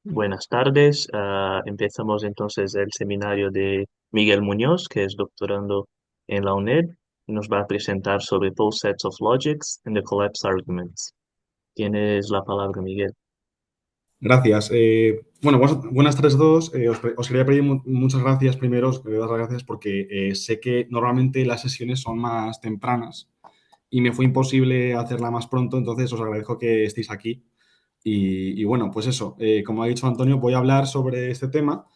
Buenas tardes. Empezamos entonces el seminario de Miguel Muñoz, que es doctorando en la UNED, y nos va a presentar sobre both sets of logics and the collapse arguments. Tienes la palabra, Miguel. Gracias. Bueno, buenas tardes a todos. Os quería pedir muchas gracias primero, os quería dar las gracias porque sé que normalmente las sesiones son más tempranas y me fue imposible hacerla más pronto, entonces os agradezco que estéis aquí. Y bueno, pues eso, como ha dicho Antonio, voy a hablar sobre este tema.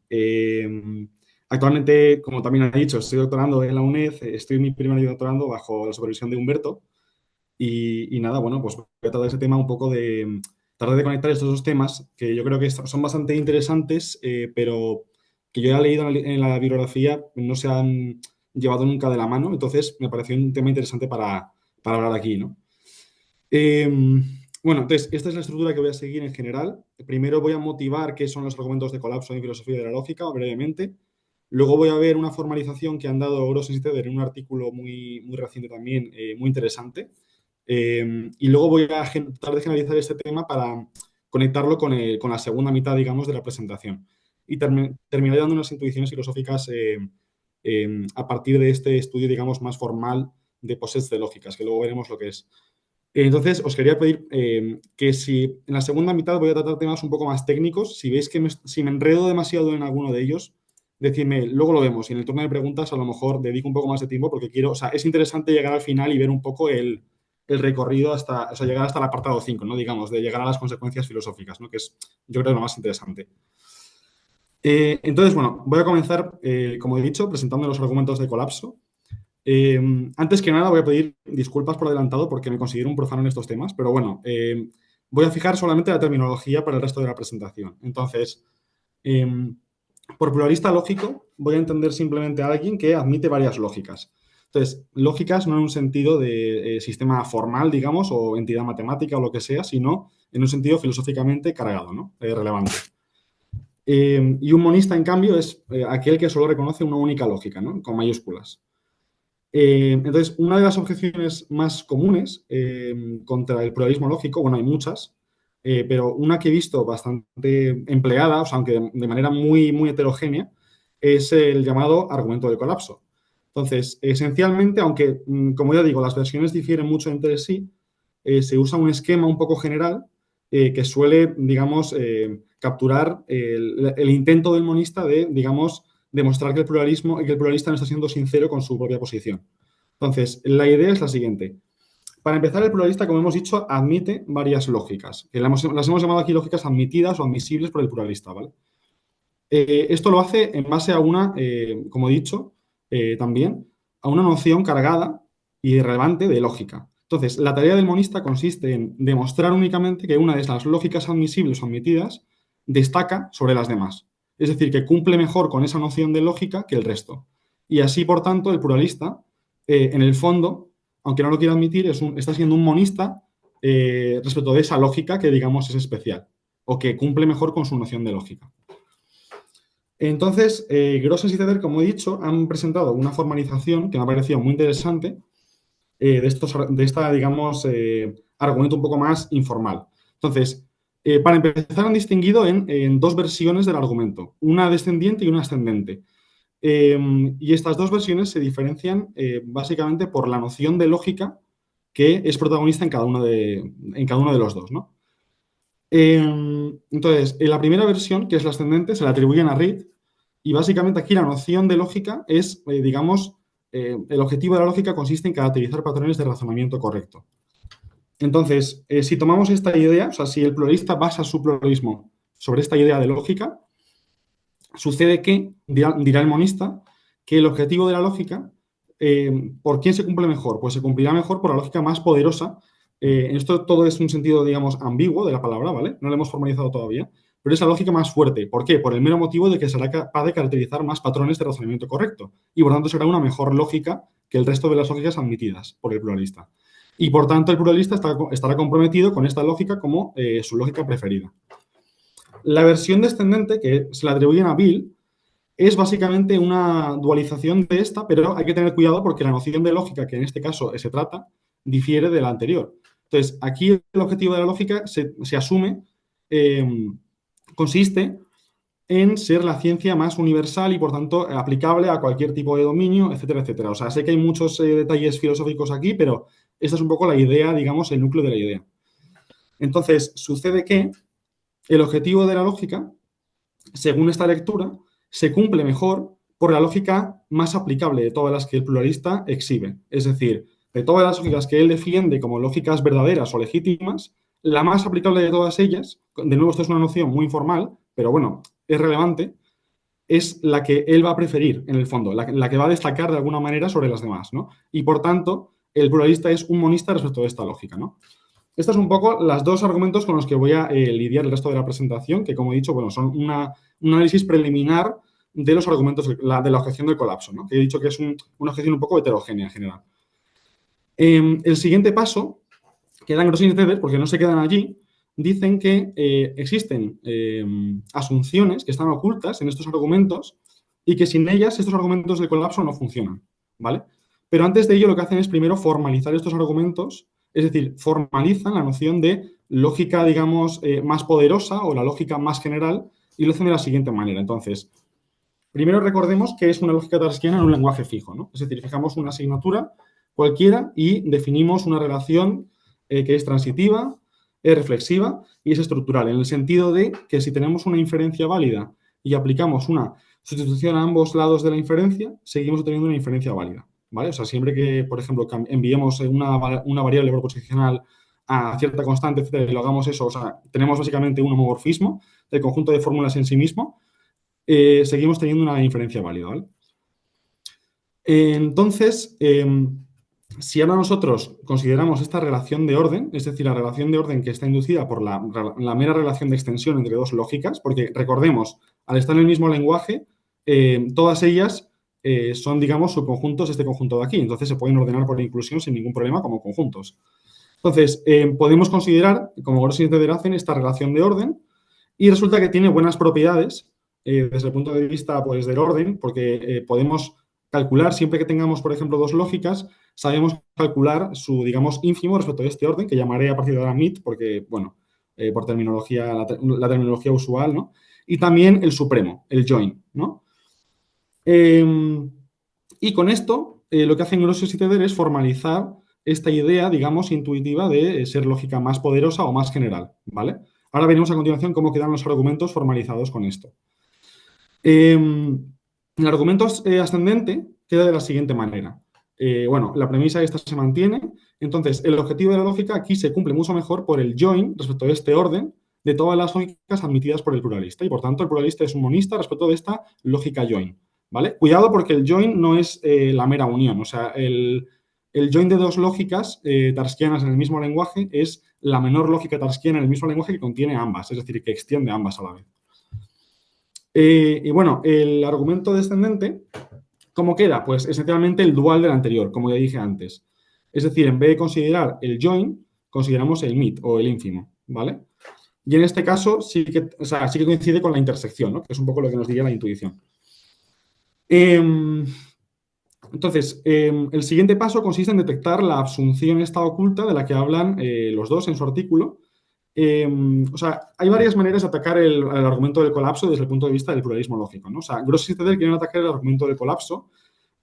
Eh, Actualmente, como también ha dicho, estoy doctorando en la UNED, estoy en mi primer año de doctorando bajo la supervisión de Humberto. Y nada, bueno, pues voy a tratar ese tema un poco de tratar de conectar estos dos temas que yo creo que son bastante interesantes, pero que yo ya he leído en la bibliografía, no se han llevado nunca de la mano, entonces me pareció un tema interesante para hablar aquí, ¿no? Eh, bueno, entonces, esta es la estructura que voy a seguir en general. Primero voy a motivar qué son los argumentos de colapso en filosofía de la lógica, brevemente. Luego voy a ver una formalización que han dado Gross y Steder en un artículo muy reciente también, muy interesante. Y luego voy a tratar de generalizar este tema para conectarlo con la segunda mitad, digamos, de la presentación. Y terminaré dando unas intuiciones filosóficas a partir de este estudio, digamos, más formal de posets de lógicas, que luego veremos lo que es. Entonces, os quería pedir que si en la segunda mitad voy a tratar temas un poco más técnicos, si veis que si me enredo demasiado en alguno de ellos, decidme, luego lo vemos. Y en el turno de preguntas a lo mejor dedico un poco más de tiempo porque quiero, o sea, es interesante llegar al final y ver un poco el recorrido hasta, o sea, llegar hasta el apartado 5, ¿no? Digamos, de llegar a las consecuencias filosóficas, ¿no? Que es, yo creo, lo más interesante. Entonces, bueno, voy a comenzar, como he dicho, presentando los argumentos de colapso. Eh, Antes que nada, voy a pedir disculpas por adelantado porque me considero un profano en estos temas, pero bueno, voy a fijar solamente la terminología para el resto de la presentación. Entonces, eh, por pluralista lógico, voy a entender simplemente a alguien que admite varias lógicas. Entonces, lógicas no en un sentido de sistema formal, digamos, o entidad matemática o lo que sea, sino en un sentido filosóficamente cargado, ¿no? Relevante. Y un monista, en cambio, es aquel que solo reconoce una única lógica, ¿no? Con mayúsculas. Entonces, una de las objeciones más comunes contra el pluralismo lógico, bueno, hay muchas, pero una que he visto bastante empleada, o sea, aunque de manera muy heterogénea, es el llamado argumento del colapso. Entonces, esencialmente, aunque, como ya digo, las versiones difieren mucho entre sí, se usa un esquema un poco general que suele, digamos, capturar el intento del monista de, digamos, demostrar que que el pluralista no está siendo sincero con su propia posición. Entonces, la idea es la siguiente. Para empezar, el pluralista, como hemos dicho, admite varias lógicas, que las hemos llamado aquí lógicas admitidas o admisibles por el pluralista, ¿vale? Esto lo hace en base a una, como he dicho, también, a una noción cargada y relevante de lógica. Entonces, la tarea del monista consiste en demostrar únicamente que una de las lógicas admisibles o admitidas destaca sobre las demás. Es decir, que cumple mejor con esa noción de lógica que el resto. Y así, por tanto, el pluralista, en el fondo, aunque no lo quiera admitir, está siendo un monista respecto de esa lógica que, digamos, es especial o que cumple mejor con su noción de lógica. Entonces, Gross y Ceder, como he dicho, han presentado una formalización que me ha parecido muy interesante de esta, digamos, argumento un poco más informal. Entonces, para empezar, han distinguido en dos versiones del argumento, una descendiente y una ascendente. Y estas dos versiones se diferencian básicamente por la noción de lógica que es protagonista en cada uno de los dos, ¿no? Entonces, en la primera versión, que es la ascendente, se la atribuyen a Reed y básicamente aquí la noción de lógica es, digamos, el objetivo de la lógica consiste en caracterizar patrones de razonamiento correcto. Entonces, si tomamos esta idea, o sea, si el pluralista basa su pluralismo sobre esta idea de lógica, sucede que, dirá el monista, que el objetivo de la lógica, ¿por quién se cumple mejor? Pues se cumplirá mejor por la lógica más poderosa. Esto todo es un sentido, digamos, ambiguo de la palabra, ¿vale? No lo hemos formalizado todavía, pero es la lógica más fuerte. ¿Por qué? Por el mero motivo de que será capaz de caracterizar más patrones de razonamiento correcto y por tanto será una mejor lógica que el resto de las lógicas admitidas por el pluralista. Y por tanto el pluralista estará comprometido con esta lógica como su lógica preferida. La versión descendente, que se la atribuyen a Bill, es básicamente una dualización de esta, pero hay que tener cuidado porque la noción de lógica que en este caso se trata difiere de la anterior. Entonces, aquí el objetivo de la lógica se asume eh, consiste en ser la ciencia más universal y, por tanto, aplicable a cualquier tipo de dominio, etcétera, etcétera. O sea, sé que hay muchos detalles filosóficos aquí, pero esta es un poco la idea, digamos, el núcleo de la idea. Entonces, sucede que el objetivo de la lógica, según esta lectura, se cumple mejor por la lógica más aplicable de todas las que el pluralista exhibe. Es decir, de todas las lógicas que él defiende como lógicas verdaderas o legítimas, la más aplicable de todas ellas, de nuevo esto es una noción muy informal, pero bueno, es relevante, es la que él va a preferir, en el fondo, la que va a destacar de alguna manera sobre las demás, ¿no? Y por tanto, el pluralista es un monista respecto de esta lógica, ¿no? Estos son un poco los dos argumentos con los que voy a lidiar el resto de la presentación, que como he dicho, bueno, son un análisis preliminar de los argumentos de la objeción del colapso, ¿no? Que he dicho que es una objeción un poco heterogénea en general. El siguiente paso, que dan Grossi y Ceder, porque no se quedan allí, dicen que existen asunciones que están ocultas en estos argumentos y que sin ellas estos argumentos del colapso no funcionan, ¿vale? Pero antes de ello lo que hacen es primero formalizar estos argumentos, es decir, formalizan la noción de lógica, digamos, más poderosa o la lógica más general y lo hacen de la siguiente manera. Entonces, primero recordemos que es una lógica tarskiana en un lenguaje fijo, ¿no? Es decir, fijamos una asignatura cualquiera y definimos una relación que es transitiva, es reflexiva y es estructural, en el sentido de que si tenemos una inferencia válida y aplicamos una sustitución a ambos lados de la inferencia, seguimos obteniendo una inferencia válida, ¿vale? O sea, siempre que, por ejemplo, enviemos una variable proposicional a cierta constante, etcétera, y lo hagamos eso, o sea, tenemos básicamente un homomorfismo del conjunto de fórmulas en sí mismo, seguimos teniendo una inferencia válida, ¿vale? Entonces, si ahora nosotros consideramos esta relación de orden, es decir, la relación de orden que está inducida por la mera relación de extensión entre dos lógicas, porque recordemos, al estar en el mismo lenguaje, todas ellas son, digamos, subconjuntos de este conjunto de aquí, entonces se pueden ordenar por inclusión sin ningún problema como conjuntos. Entonces, podemos considerar, como Grossi y Ceder hacen, esta relación de orden y resulta que tiene buenas propiedades desde el punto de vista pues, del orden, porque podemos calcular, siempre que tengamos, por ejemplo, dos lógicas, sabemos calcular su, digamos, ínfimo respecto a este orden, que llamaré a partir de ahora MIT, porque, bueno, por terminología, la terminología usual, ¿no? Y también el supremo, el join, ¿no? Y con esto, lo que hacen Grossi y Ceder es formalizar esta idea, digamos, intuitiva de ser lógica más poderosa o más general, ¿vale? Ahora veremos a continuación cómo quedan los argumentos formalizados con esto. El argumento ascendente queda de la siguiente manera. Bueno, la premisa esta se mantiene, entonces el objetivo de la lógica aquí se cumple mucho mejor por el join respecto a este orden de todas las lógicas admitidas por el pluralista y por tanto el pluralista es un monista respecto de esta lógica join, ¿vale? Cuidado porque el join no es la mera unión, o sea, el join de dos lógicas tarskianas en el mismo lenguaje es la menor lógica tarskiana en el mismo lenguaje que contiene ambas, es decir, que extiende ambas a la vez. Y bueno, el argumento descendente, ¿cómo queda? Pues esencialmente el dual del anterior, como ya dije antes. Es decir, en vez de considerar el join, consideramos el mid o el ínfimo, ¿vale? Y en este caso sí que, o sea, sí que coincide con la intersección, ¿no? Que es un poco lo que nos diría la intuición. Entonces, el siguiente paso consiste en detectar la asunción esta oculta de la que hablan los dos en su artículo. O sea, hay varias maneras de atacar el argumento del colapso desde el punto de vista del pluralismo lógico, ¿no? O sea, Grossi y Ceder quieren atacar el argumento del colapso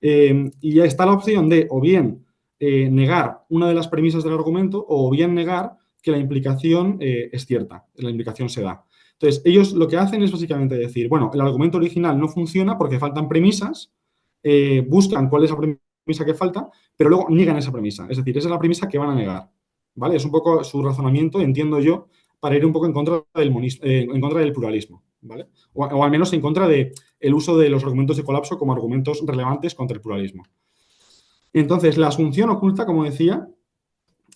y ya está la opción de o bien negar una de las premisas del argumento o bien negar que la implicación es cierta, la implicación se da. Entonces, ellos lo que hacen es básicamente decir, bueno, el argumento original no funciona porque faltan premisas, buscan cuál es la premisa que falta, pero luego niegan esa premisa. Es decir, esa es la premisa que van a negar, ¿vale? Es un poco su razonamiento, entiendo yo, para ir un poco en contra del pluralismo, ¿vale? O al menos en contra del uso de los argumentos de colapso como argumentos relevantes contra el pluralismo. Entonces, la asunción oculta, como decía,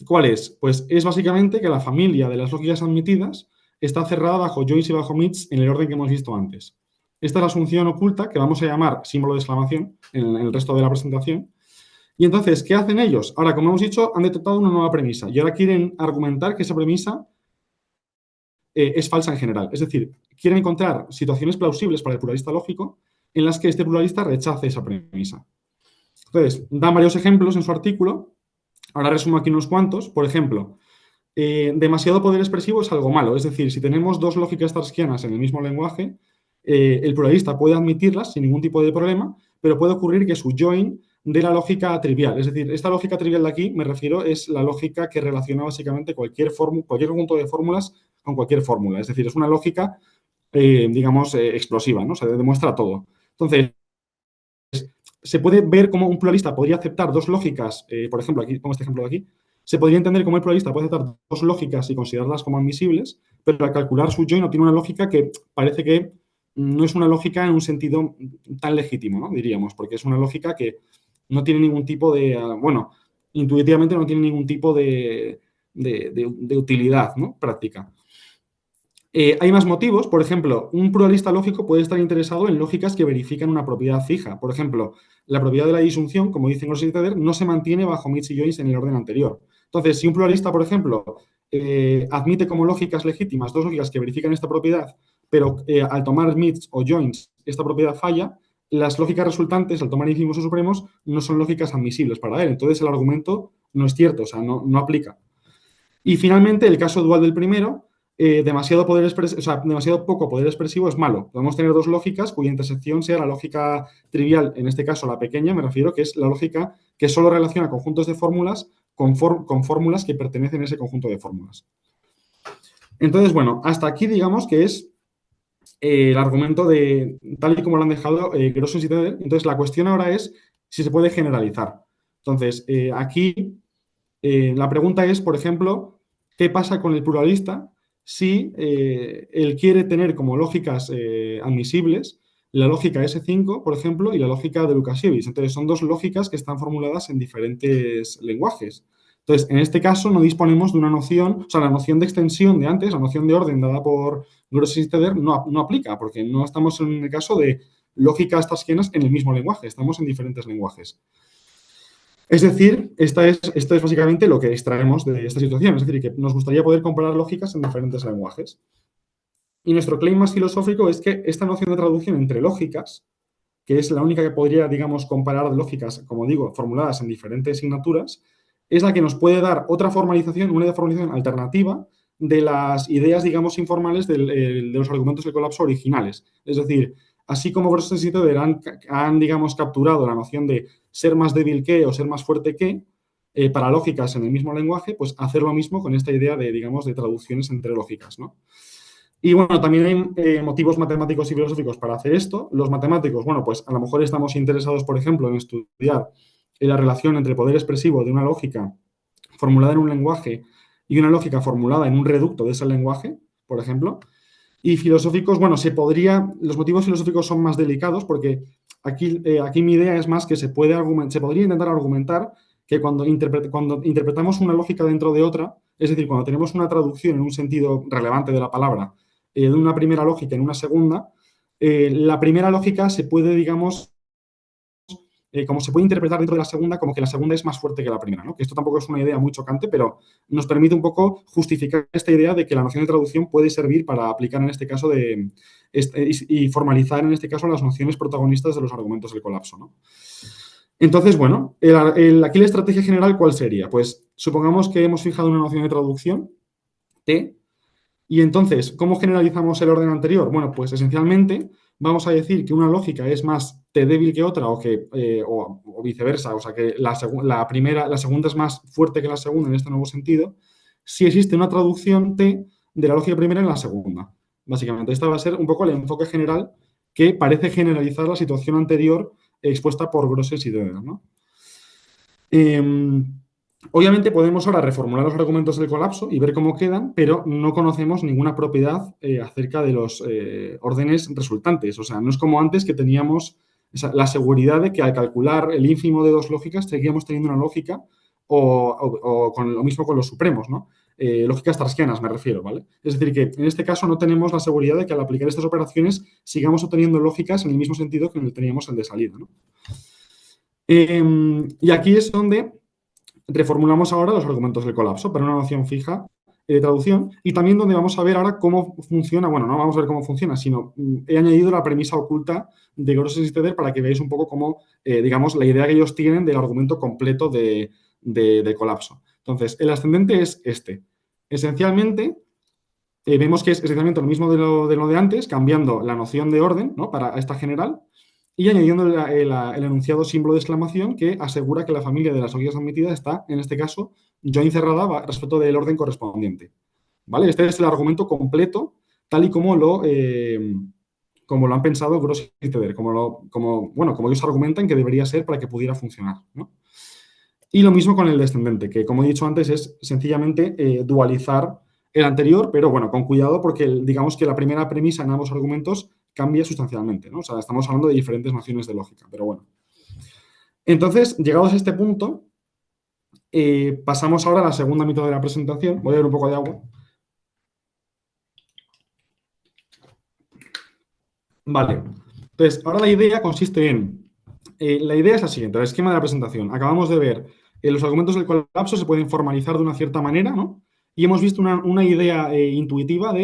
¿cuál es? Pues es básicamente que la familia de las lógicas admitidas está cerrada bajo joins y bajo mits en el orden que hemos visto antes. Esta es la asunción oculta, que vamos a llamar símbolo de exclamación en el resto de la presentación. Y entonces, ¿qué hacen ellos? Ahora, como hemos dicho, han detectado una nueva premisa y ahora quieren argumentar que esa premisa es falsa en general. Es decir, quieren encontrar situaciones plausibles para el pluralista lógico en las que este pluralista rechace esa premisa. Entonces, dan varios ejemplos en su artículo. Ahora resumo aquí unos cuantos. Por ejemplo, demasiado poder expresivo es algo malo. Es decir, si tenemos dos lógicas tarskianas en el mismo lenguaje, el pluralista puede admitirlas sin ningún tipo de problema, pero puede ocurrir que su join dé la lógica trivial. Es decir, esta lógica trivial de aquí, me refiero, es la lógica que relaciona básicamente cualquier conjunto de fórmulas con cualquier fórmula. Es decir, es una lógica, digamos, explosiva, ¿no? Se demuestra todo. Entonces, se puede ver cómo un pluralista podría aceptar dos lógicas, por ejemplo, aquí pongo este ejemplo de aquí, se podría entender cómo el pluralista puede aceptar dos lógicas y considerarlas como admisibles, pero al calcular su join obtiene una lógica que parece que no es una lógica en un sentido tan legítimo, ¿no? Diríamos, porque es una lógica que no tiene ningún tipo de, bueno, intuitivamente no tiene ningún tipo de utilidad, ¿no? Práctica. Hay más motivos. Por ejemplo, un pluralista lógico puede estar interesado en lógicas que verifican una propiedad fija. Por ejemplo, la propiedad de la disyunción, como dicen los Teder, no se mantiene bajo Mitz y joins en el orden anterior. Entonces, si un pluralista, por ejemplo, admite como lógicas legítimas dos lógicas que verifican esta propiedad, pero al tomar Mitz o joins esta propiedad falla, las lógicas resultantes, al tomar ínfimos o supremos, no son lógicas admisibles para él. Entonces, el argumento no es cierto, o sea, no aplica. Y finalmente, el caso dual del primero, demasiado demasiado poco poder expresivo es malo. Podemos tener dos lógicas cuya intersección sea la lógica trivial, en este caso la pequeña, me refiero, que es la lógica que solo relaciona conjuntos de fórmulas con fórmulas que pertenecen a ese conjunto de fórmulas. Entonces, bueno, hasta aquí digamos que es el argumento de tal y como lo han dejado Grossens y Teder. Entonces, la cuestión ahora es si se puede generalizar. Entonces, aquí la pregunta es, por ejemplo, ¿qué pasa con el pluralista si él quiere tener como lógicas admisibles la lógica S5, por ejemplo, y la lógica de Lukasiewicz? Entonces, son dos lógicas que están formuladas en diferentes lenguajes. Entonces, en este caso no disponemos de una noción, o sea, la noción de extensión de antes, la noción de orden dada por Grossens y Teder, no aplica, porque no estamos en el caso de lógicas tarskianas en el mismo lenguaje, estamos en diferentes lenguajes. Es decir, esto es básicamente lo que extraemos de esta situación. Es decir, que nos gustaría poder comparar lógicas en diferentes lenguajes. Y nuestro claim más filosófico es que esta noción de traducción entre lógicas, que es la única que podría, digamos, comparar lógicas, como digo, formuladas en diferentes asignaturas, es la que nos puede dar otra formalización, una formalización alternativa de las ideas, digamos, informales de los argumentos del colapso originales. Es decir, así como Grossens y Teder han, digamos, capturado la noción de ser más débil que o ser más fuerte que, para lógicas en el mismo lenguaje, pues hacer lo mismo con esta idea de, digamos, de traducciones entre lógicas, ¿no? Y bueno, también hay motivos matemáticos y filosóficos para hacer esto. Los matemáticos, bueno, pues a lo mejor estamos interesados, por ejemplo, en estudiar la relación entre poder expresivo de una lógica formulada en un lenguaje y una lógica formulada en un reducto de ese lenguaje, por ejemplo. Y filosóficos, bueno, los motivos filosóficos son más delicados porque aquí mi idea es más que se podría intentar argumentar que cuando interpretamos una lógica dentro de otra, es decir, cuando tenemos una traducción en un sentido relevante de la palabra, de una primera lógica en una segunda, la primera lógica se puede, digamos, como se puede interpretar dentro de la segunda, como que la segunda es más fuerte que la primera, ¿no? Que esto tampoco es una idea muy chocante, pero nos permite un poco justificar esta idea de que la noción de traducción puede servir para aplicar en este caso y formalizar en este caso las nociones protagonistas de los argumentos del colapso, ¿no? Entonces, bueno, aquí la estrategia general, ¿cuál sería? Pues supongamos que hemos fijado una noción de traducción, T, y entonces, ¿cómo generalizamos el orden anterior? Bueno, pues esencialmente vamos a decir que una lógica es más T débil que otra o viceversa, o sea que la segunda es más fuerte que la segunda en este nuevo sentido, si existe una traducción T de la lógica primera en la segunda. Básicamente, este va a ser un poco el enfoque general que parece generalizar la situación anterior expuesta por Grossens y Teder, ¿no? Obviamente podemos ahora reformular los argumentos del colapso y ver cómo quedan, pero no conocemos ninguna propiedad acerca de los órdenes resultantes. O sea, no es como antes que teníamos la seguridad de que al calcular el ínfimo de dos lógicas seguíamos teniendo una lógica o con lo mismo con los supremos, ¿no? Lógicas tarskianas me refiero, ¿vale? Es decir, que en este caso no tenemos la seguridad de que al aplicar estas operaciones sigamos obteniendo lógicas en el mismo sentido que teníamos el de salida, ¿no? Y aquí es donde reformulamos ahora los argumentos del colapso para una noción fija de traducción y también donde vamos a ver ahora cómo funciona, bueno, no vamos a ver cómo funciona, sino he añadido la premisa oculta de Grossens y Teder para que veáis un poco cómo, digamos, la idea que ellos tienen del argumento completo de colapso. Entonces, el ascendente es este. Esencialmente, vemos que es esencialmente lo mismo de lo de antes, cambiando la noción de orden, ¿no? Para esta general y añadiendo el enunciado símbolo de exclamación que asegura que la familia de las lógicas admitidas está, en este caso, join cerrada respecto del orden correspondiente. ¿Vale? Este es el argumento completo, tal y como lo han pensado Gross y Teder, como ellos argumentan que debería ser para que pudiera funcionar, ¿no? Y lo mismo con el descendente, que como he dicho antes es sencillamente dualizar el anterior, pero bueno, con cuidado porque digamos que la primera premisa en ambos argumentos cambia sustancialmente, ¿no? O sea, estamos hablando de diferentes nociones de lógica, pero bueno. Entonces, llegados a este punto, pasamos ahora a la segunda mitad de la presentación. Voy a ver un poco de agua. Vale. Entonces, ahora la idea consiste la idea es la siguiente, el esquema de la presentación. Acabamos de ver los argumentos del colapso se pueden formalizar de una cierta manera, ¿no? Y hemos visto una idea intuitiva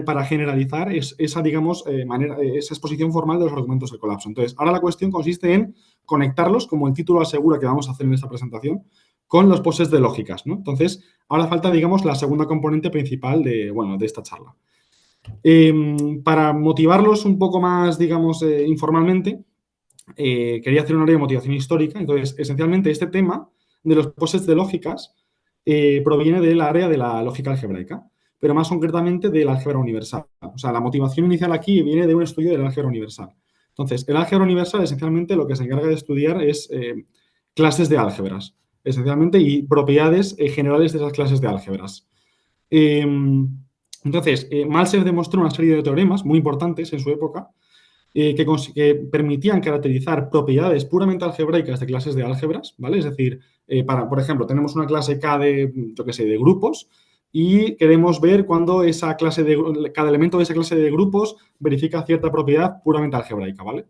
para generalizar esa, digamos, esa exposición formal de los argumentos del colapso. Entonces, ahora la cuestión consiste en conectarlos, como el título asegura que vamos a hacer en esta presentación, con los poses de lógicas, ¿no? Entonces, ahora falta, digamos, la segunda componente principal de esta charla. Para motivarlos un poco más, digamos, informalmente, quería hacer un área de motivación histórica. Entonces, esencialmente, este tema de los posets de lógicas proviene del área de la lógica algebraica, pero más concretamente del álgebra universal. O sea, la motivación inicial aquí viene de un estudio del álgebra universal. Entonces, el álgebra universal, esencialmente, lo que se encarga de estudiar es clases de álgebras, esencialmente, y propiedades generales de esas clases de álgebras. Entonces, Maltsev demostró una serie de teoremas muy importantes en su época que permitían caracterizar propiedades puramente algebraicas de clases de álgebras, ¿vale? Es decir, por ejemplo, tenemos una clase K de grupos y queremos ver cuando cada elemento de esa clase de grupos verifica cierta propiedad puramente algebraica, ¿vale?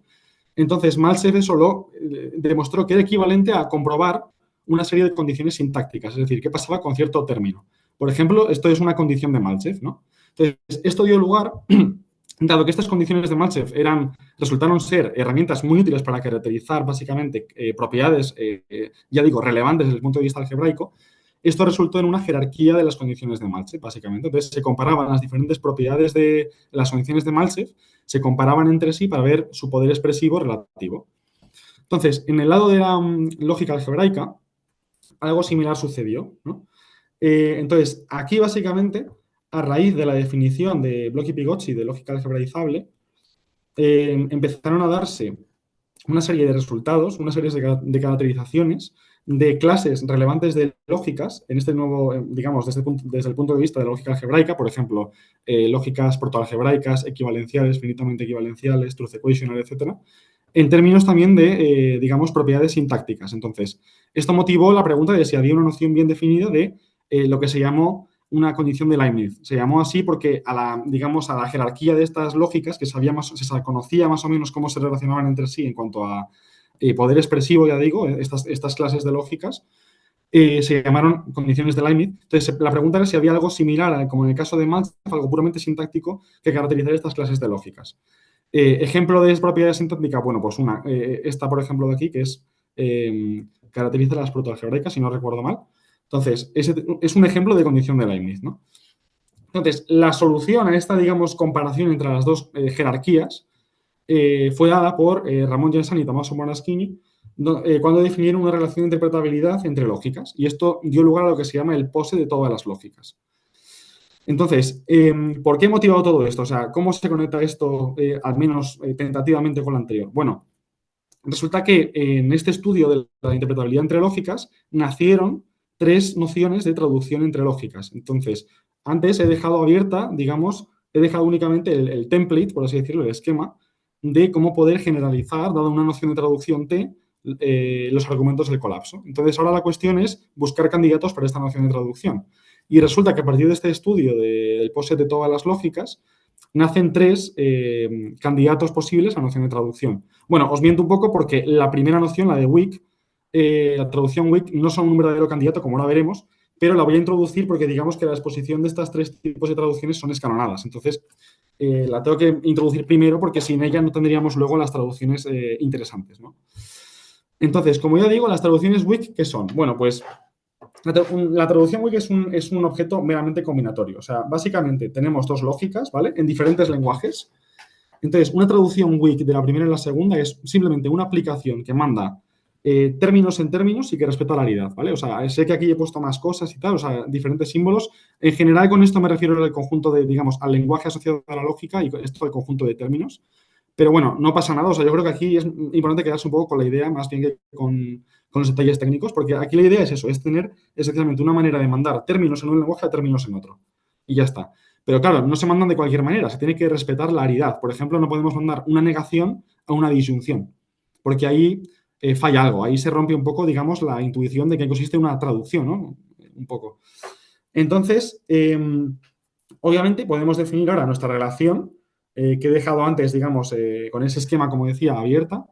Entonces, Maltsev solo demostró que era equivalente a comprobar una serie de condiciones sintácticas, es decir, qué pasaba con cierto término. Por ejemplo, esto es una condición de Maltsev, ¿no? Entonces, esto dio lugar, dado que estas condiciones de Maltsev resultaron ser herramientas muy útiles para caracterizar básicamente propiedades, ya digo, relevantes desde el punto de vista algebraico, esto resultó en una jerarquía de las condiciones de Maltsev, básicamente. Entonces, se comparaban las diferentes propiedades de las condiciones de Maltsev, se comparaban entre sí para ver su poder expresivo relativo. Entonces, en el lado de la lógica algebraica, algo similar sucedió, ¿no? Entonces, aquí básicamente, a raíz de la definición de Bloch y Pigozzi de lógica algebraizable, empezaron a darse una serie de resultados, una serie de caracterizaciones de clases relevantes de lógicas en este nuevo, digamos, desde el punto de vista de la lógica algebraica, por ejemplo, lógicas protoalgebraicas, equivalenciales, finitamente equivalenciales, truth equational, etcétera, en términos también de, digamos, propiedades sintácticas. Entonces, esto motivó la pregunta de si había una noción bien definida de lo que se llamó una condición de Leibniz. Se llamó así porque digamos, a la jerarquía de estas lógicas, que se conocía más o menos cómo se relacionaban entre sí en cuanto a poder expresivo, ya digo, estas clases de lógicas, se llamaron condiciones de Leibniz. Entonces, la pregunta era si había algo similar, como en el caso de Maltsev, algo puramente sintáctico que caracterizara estas clases de lógicas. Ejemplo de propiedades sintácticas, bueno, pues esta, por ejemplo, de aquí, que caracteriza las protoalgebraicas, si no recuerdo mal. Entonces, es un ejemplo de condición de Leibniz, ¿no? Entonces, la solución a esta, digamos, comparación entre las dos jerarquías fue dada por Ramón Jensen y Tommaso Monaschini cuando definieron una relación de interpretabilidad entre lógicas. Y esto dio lugar a lo que se llama el pose de todas las lógicas. Entonces, ¿por qué he motivado todo esto? O sea, ¿cómo se conecta esto, al menos tentativamente, con lo anterior? Bueno, resulta que en este estudio de la interpretabilidad entre lógicas nacieron tres nociones de traducción entre lógicas. Entonces, antes he dejado abierta, digamos, he dejado únicamente el template, por así decirlo, el esquema, de cómo poder generalizar, dada una noción de traducción T, los argumentos del colapso. Entonces, ahora la cuestión es buscar candidatos para esta noción de traducción. Y resulta que a partir de este estudio del POSIT de todas las lógicas, nacen tres candidatos posibles a noción de traducción. Bueno, os miento un poco porque la primera noción, la de Wick, la traducción Wick, no son un verdadero candidato, como ahora veremos, pero la voy a introducir porque digamos que la exposición de estas tres tipos de traducciones son escalonadas. Entonces, la tengo que introducir primero porque sin ella no tendríamos luego las traducciones interesantes, ¿no? Entonces, como ya digo, las traducciones Wick, ¿qué son? Bueno, pues La traducción weak es un objeto meramente combinatorio. O sea, básicamente tenemos dos lógicas, ¿vale? En diferentes lenguajes. Entonces, una traducción weak de la primera y la segunda es simplemente una aplicación que manda términos en términos y que respeta la aridad, ¿vale? O sea, sé que aquí he puesto más cosas y tal, o sea, diferentes símbolos. En general, con esto me refiero al conjunto de, digamos, al lenguaje asociado a la lógica y esto al conjunto de términos. Pero bueno, no pasa nada. O sea, yo creo que aquí es importante quedarse un poco con la idea más bien que con los detalles técnicos, porque aquí la idea es eso, es tener esencialmente una manera de mandar términos en un lenguaje a términos en otro. Y ya está. Pero claro, no se mandan de cualquier manera, se tiene que respetar la aridad. Por ejemplo, no podemos mandar una negación a una disyunción, porque ahí falla algo, ahí se rompe un poco, digamos, la intuición de que consiste una traducción, ¿no? Un poco. Entonces, obviamente podemos definir ahora nuestra relación, que he dejado antes, digamos, con ese esquema, como decía, abierta,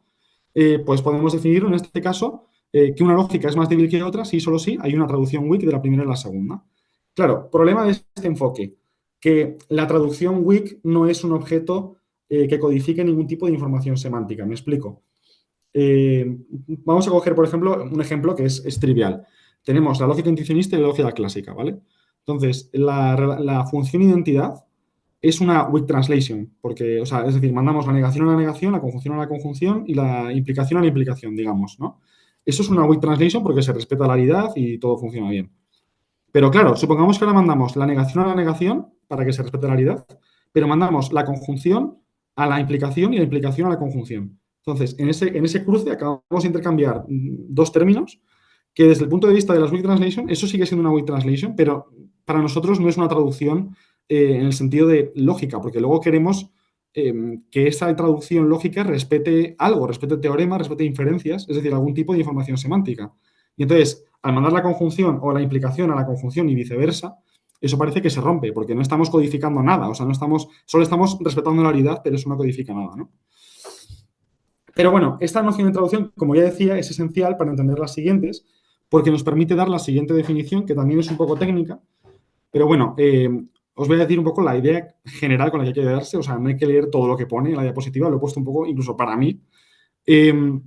pues podemos definir en este caso que una lógica es más débil que otra si solo sí hay una traducción weak de la primera y la segunda. Claro, problema de este enfoque, que la traducción weak no es un objeto que codifique ningún tipo de información semántica. Me explico. Vamos a coger, por ejemplo, un ejemplo que es trivial. Tenemos la lógica intuicionista y la lógica clásica, ¿vale? Entonces, la función identidad es una weak translation, porque, o sea, es decir, mandamos la negación a la negación, la conjunción a la conjunción y la implicación a la implicación, digamos, ¿no? Eso es una weak translation porque se respeta la aridad y todo funciona bien. Pero claro, supongamos que ahora mandamos la negación a la negación para que se respete la aridad, pero mandamos la conjunción a la implicación y la implicación a la conjunción. Entonces, en ese cruce acabamos de intercambiar dos términos que desde el punto de vista de las weak translation, eso sigue siendo una weak translation, pero para nosotros no es una traducción en el sentido de lógica, porque luego queremos que esa traducción lógica respete algo, respete teoremas, respete inferencias, es decir, algún tipo de información semántica. Y entonces, al mandar la conjunción o la implicación a la conjunción y viceversa, eso parece que se rompe, porque no estamos codificando nada, o sea, no estamos, solo estamos respetando la aridad, pero eso no codifica nada, ¿no? Pero bueno, esta noción de traducción, como ya decía, es esencial para entender las siguientes, porque nos permite dar la siguiente definición, que también es un poco técnica, pero bueno, os voy a decir un poco la idea general con la que hay que quedarse, o sea, no hay que leer todo lo que pone en la diapositiva, lo he puesto un poco incluso para mí, eh,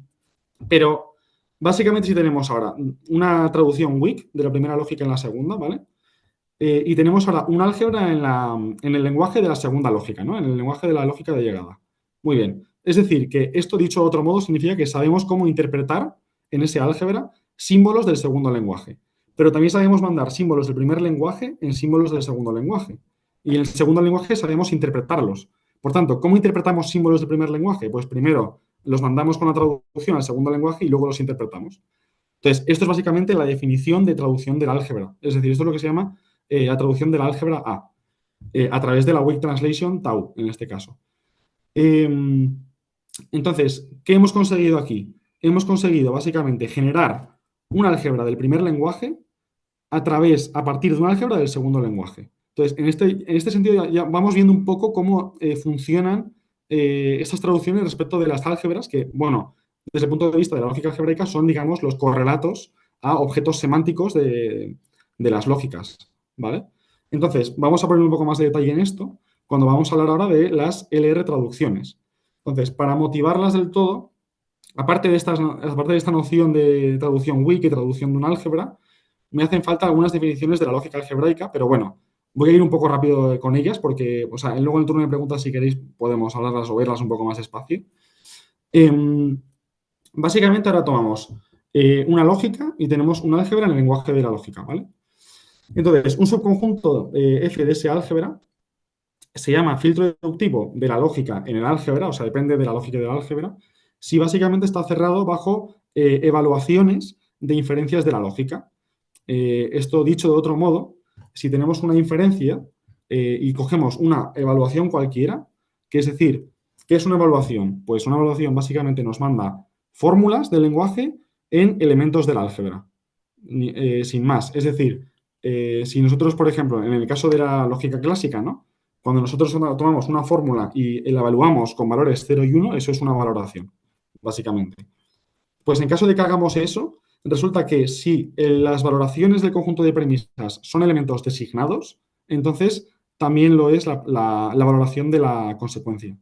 pero básicamente si tenemos ahora una traducción weak de la primera lógica en la segunda, ¿vale? Y tenemos ahora un álgebra en el lenguaje de la segunda lógica, ¿no? En el lenguaje de la lógica de llegada. Muy bien. Es decir, que esto dicho de otro modo significa que sabemos cómo interpretar en ese álgebra símbolos del segundo lenguaje. Pero también sabemos mandar símbolos del primer lenguaje en símbolos del segundo lenguaje. Y en el segundo lenguaje sabemos interpretarlos. Por tanto, ¿cómo interpretamos símbolos del primer lenguaje? Pues primero los mandamos con la traducción al segundo lenguaje y luego los interpretamos. Entonces, esto es básicamente la definición de traducción del álgebra. Es decir, esto es lo que se llama la traducción del álgebra a través de la weak translation tau, en este caso. Entonces, ¿qué hemos conseguido aquí? Hemos conseguido básicamente generar un álgebra del primer lenguaje a partir de un álgebra del segundo lenguaje. Entonces, en este sentido ya vamos viendo un poco cómo funcionan estas traducciones respecto de las álgebras que, bueno, desde el punto de vista de la lógica algebraica son, digamos, los correlatos a objetos semánticos de las lógicas, ¿vale? Entonces, vamos a poner un poco más de detalle en esto cuando vamos a hablar ahora de las LR traducciones. Entonces, para motivarlas del todo, aparte de esta noción de traducción weak y traducción de un álgebra, me hacen falta algunas definiciones de la lógica algebraica, pero bueno, voy a ir un poco rápido con ellas porque, o sea, luego en el turno de preguntas, si queréis, podemos hablarlas o verlas un poco más despacio. Básicamente ahora tomamos una lógica y tenemos un álgebra en el lenguaje de la lógica, ¿vale? Entonces, un subconjunto F de ese álgebra se llama filtro deductivo de la lógica en el álgebra, o sea, depende de la lógica del álgebra, si básicamente está cerrado bajo evaluaciones de inferencias de la lógica. Esto dicho de otro modo, si tenemos una inferencia y cogemos una evaluación cualquiera, que es decir, ¿qué es una evaluación? Pues una evaluación básicamente nos manda fórmulas del lenguaje en elementos del álgebra, sin más. Es decir, si nosotros, por ejemplo, en el caso de la lógica clásica, ¿no? Cuando nosotros tomamos una fórmula y la evaluamos con valores 0 y 1, eso es una valoración, básicamente. Pues en caso de que hagamos eso, resulta que si las valoraciones del conjunto de premisas son elementos designados, entonces también lo es la valoración de la consecuencia.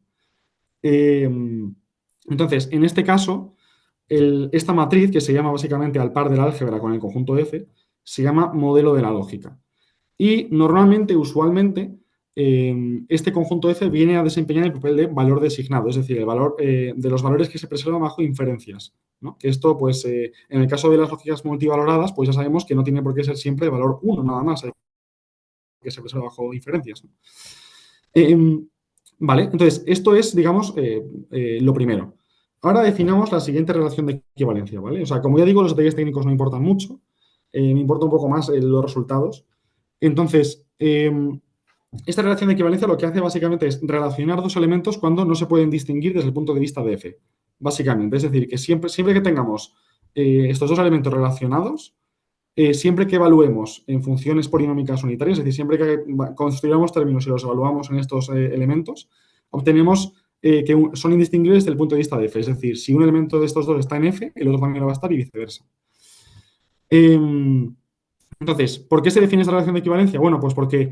Eh, entonces, en este caso, esta matriz, que se llama básicamente al par del álgebra con el conjunto F, se llama modelo de la lógica. Y normalmente, usualmente, este conjunto F viene a desempeñar el papel de valor designado, es decir, el valor de los valores que se preservan bajo inferencias, ¿no? Que esto, pues, en el caso de las lógicas multivaloradas, pues ya sabemos que no tiene por qué ser siempre el valor 1 nada más, que se preserva bajo inferencias, ¿no? Vale, entonces, esto es, digamos, lo primero. Ahora definamos la siguiente relación de equivalencia, ¿vale? O sea, como ya digo, los detalles técnicos no importan mucho, me importa un poco más los resultados. Entonces, esta relación de equivalencia lo que hace básicamente es relacionar dos elementos cuando no se pueden distinguir desde el punto de vista de F, básicamente. Es decir, que siempre que tengamos estos dos elementos relacionados, siempre que evaluemos en funciones polinómicas unitarias, es decir, siempre que construyamos términos y los evaluamos en estos elementos, obtenemos que son indistinguibles desde el punto de vista de F. Es decir, si un elemento de estos dos está en F, el otro también lo va a estar y viceversa. Entonces, ¿por qué se define esta relación de equivalencia? Bueno, pues porque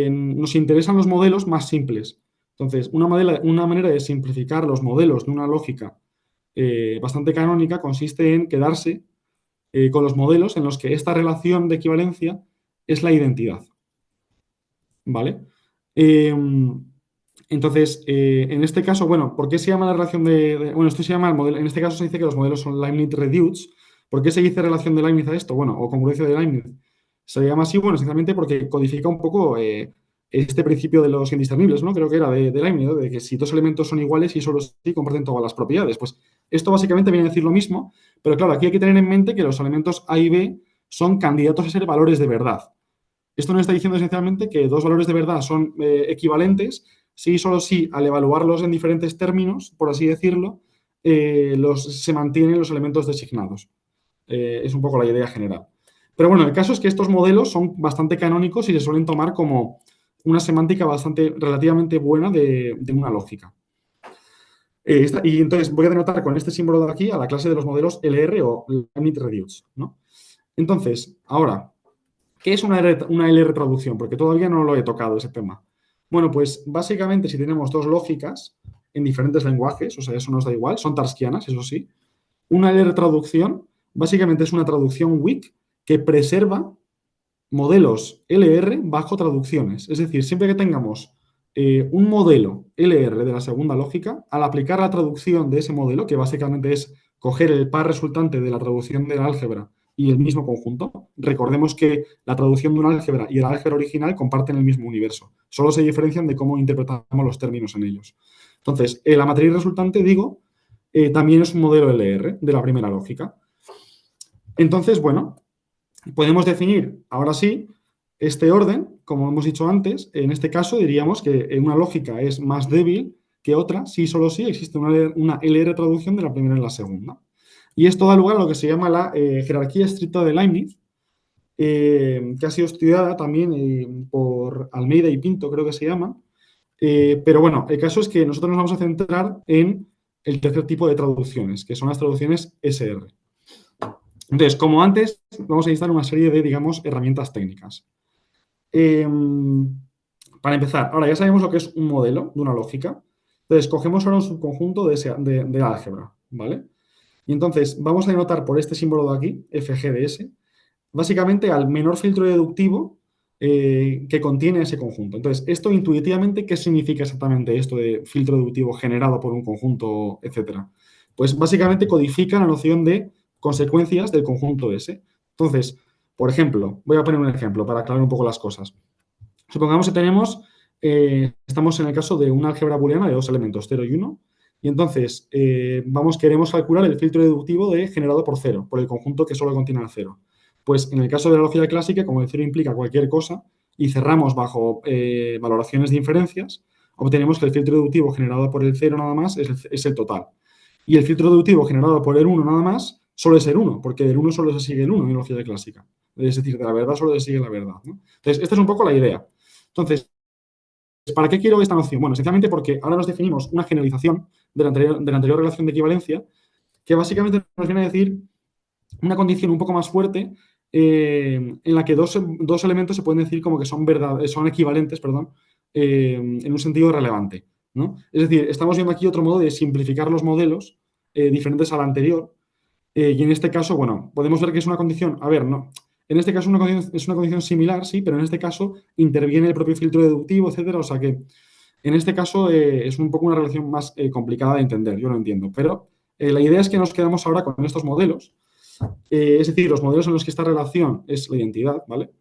nos interesan los modelos más simples. Entonces, una manera de simplificar los modelos de una lógica bastante canónica consiste en quedarse con los modelos en los que esta relación de equivalencia es la identidad. ¿Vale? Entonces, en este caso, bueno, ¿por qué se llama la relación bueno, esto se llama el modelo, en este caso se dice que los modelos son Leibniz reduced. ¿Por qué se dice relación de Leibniz a esto? Bueno, o congruencia de Leibniz. Se llama así, bueno, esencialmente porque codifica un poco este principio de los indiscernibles, ¿no? Creo que era de Leibniz, ¿no? De que si dos elementos son iguales y solo sí comparten todas las propiedades. Pues esto básicamente viene a decir lo mismo, pero claro, aquí hay que tener en mente que los elementos A y B son candidatos a ser valores de verdad. Esto nos está diciendo esencialmente que dos valores de verdad son equivalentes si y solo si al evaluarlos en diferentes términos, por así decirlo, se mantienen los elementos designados. Es un poco la idea general. Pero bueno, el caso es que estos modelos son bastante canónicos y se suelen tomar como una semántica relativamente buena de una lógica. Y entonces voy a denotar con este símbolo de aquí a la clase de los modelos LR o Leibniz Reduced, ¿no? Entonces, ahora, ¿qué es una LR traducción? Porque todavía no lo he tocado ese tema. Bueno, pues básicamente si tenemos dos lógicas en diferentes lenguajes, o sea, eso nos da igual, son tarskianas, eso sí. Una LR traducción básicamente es una traducción WIC que preserva modelos LR bajo traducciones. Es decir, siempre que tengamos un modelo LR de la segunda lógica, al aplicar la traducción de ese modelo, que básicamente es coger el par resultante de la traducción del álgebra y el mismo conjunto, recordemos que la traducción de un álgebra y el álgebra original comparten el mismo universo, solo se diferencian de cómo interpretamos los términos en ellos. Entonces, la matriz resultante, digo, también es un modelo LR de la primera lógica. Entonces, bueno, podemos definir, ahora sí, este orden, como hemos dicho antes. En este caso diríamos que una lógica es más débil que otra si solo sí existe una LR traducción de la primera en la segunda. Y esto da lugar a lo que se llama la jerarquía estricta de Leibniz, que ha sido estudiada también por Almeida y Pinto, creo que se llama. Pero bueno, el caso es que nosotros nos vamos a centrar en el tercer tipo de traducciones, que son las traducciones SR. Entonces, como antes, vamos a necesitar una serie de, digamos, herramientas técnicas. Para empezar, ahora ya sabemos lo que es un modelo de una lógica. Entonces, cogemos ahora un subconjunto de álgebra, ¿vale? Y entonces vamos a denotar por este símbolo de aquí, FGDS, básicamente al menor filtro deductivo que contiene ese conjunto. Entonces, esto intuitivamente, ¿qué significa exactamente esto de filtro deductivo generado por un conjunto, etcétera? Pues básicamente codifica la noción de consecuencias del conjunto S. Entonces, por ejemplo, voy a poner un ejemplo para aclarar un poco las cosas. Supongamos que estamos en el caso de una álgebra booleana de dos elementos, 0 y 1, y entonces queremos calcular el filtro deductivo de generado por 0, por el conjunto que solo contiene el 0. Pues en el caso de la lógica clásica, como el 0 implica cualquier cosa, y cerramos bajo valoraciones de inferencias, obtenemos que el filtro deductivo generado por el 0 nada más es el total. Y el filtro deductivo generado por el 1 nada más solo es el 1, porque del 1 solo se sigue el 1 en la lógica clásica. Es decir, de la verdad solo se sigue la verdad, ¿no? Entonces, esta es un poco la idea. Entonces, ¿para qué quiero esta noción? Bueno, esencialmente porque ahora nos definimos una generalización de la anterior relación de equivalencia, que básicamente nos viene a decir una condición un poco más fuerte en la que dos elementos se pueden decir como que son equivalentes, perdón, en un sentido relevante, ¿no? Es decir, estamos viendo aquí otro modo de simplificar los modelos diferentes al anterior, y en este caso, bueno, podemos ver que es una condición, a ver, no, En este caso es una condición similar, sí, pero en este caso interviene el propio filtro deductivo, etcétera. O sea que en este caso es un poco una relación más complicada de entender, yo lo entiendo. Pero la idea es que nos quedamos ahora con estos modelos, es decir, los modelos en los que esta relación es la identidad, ¿vale?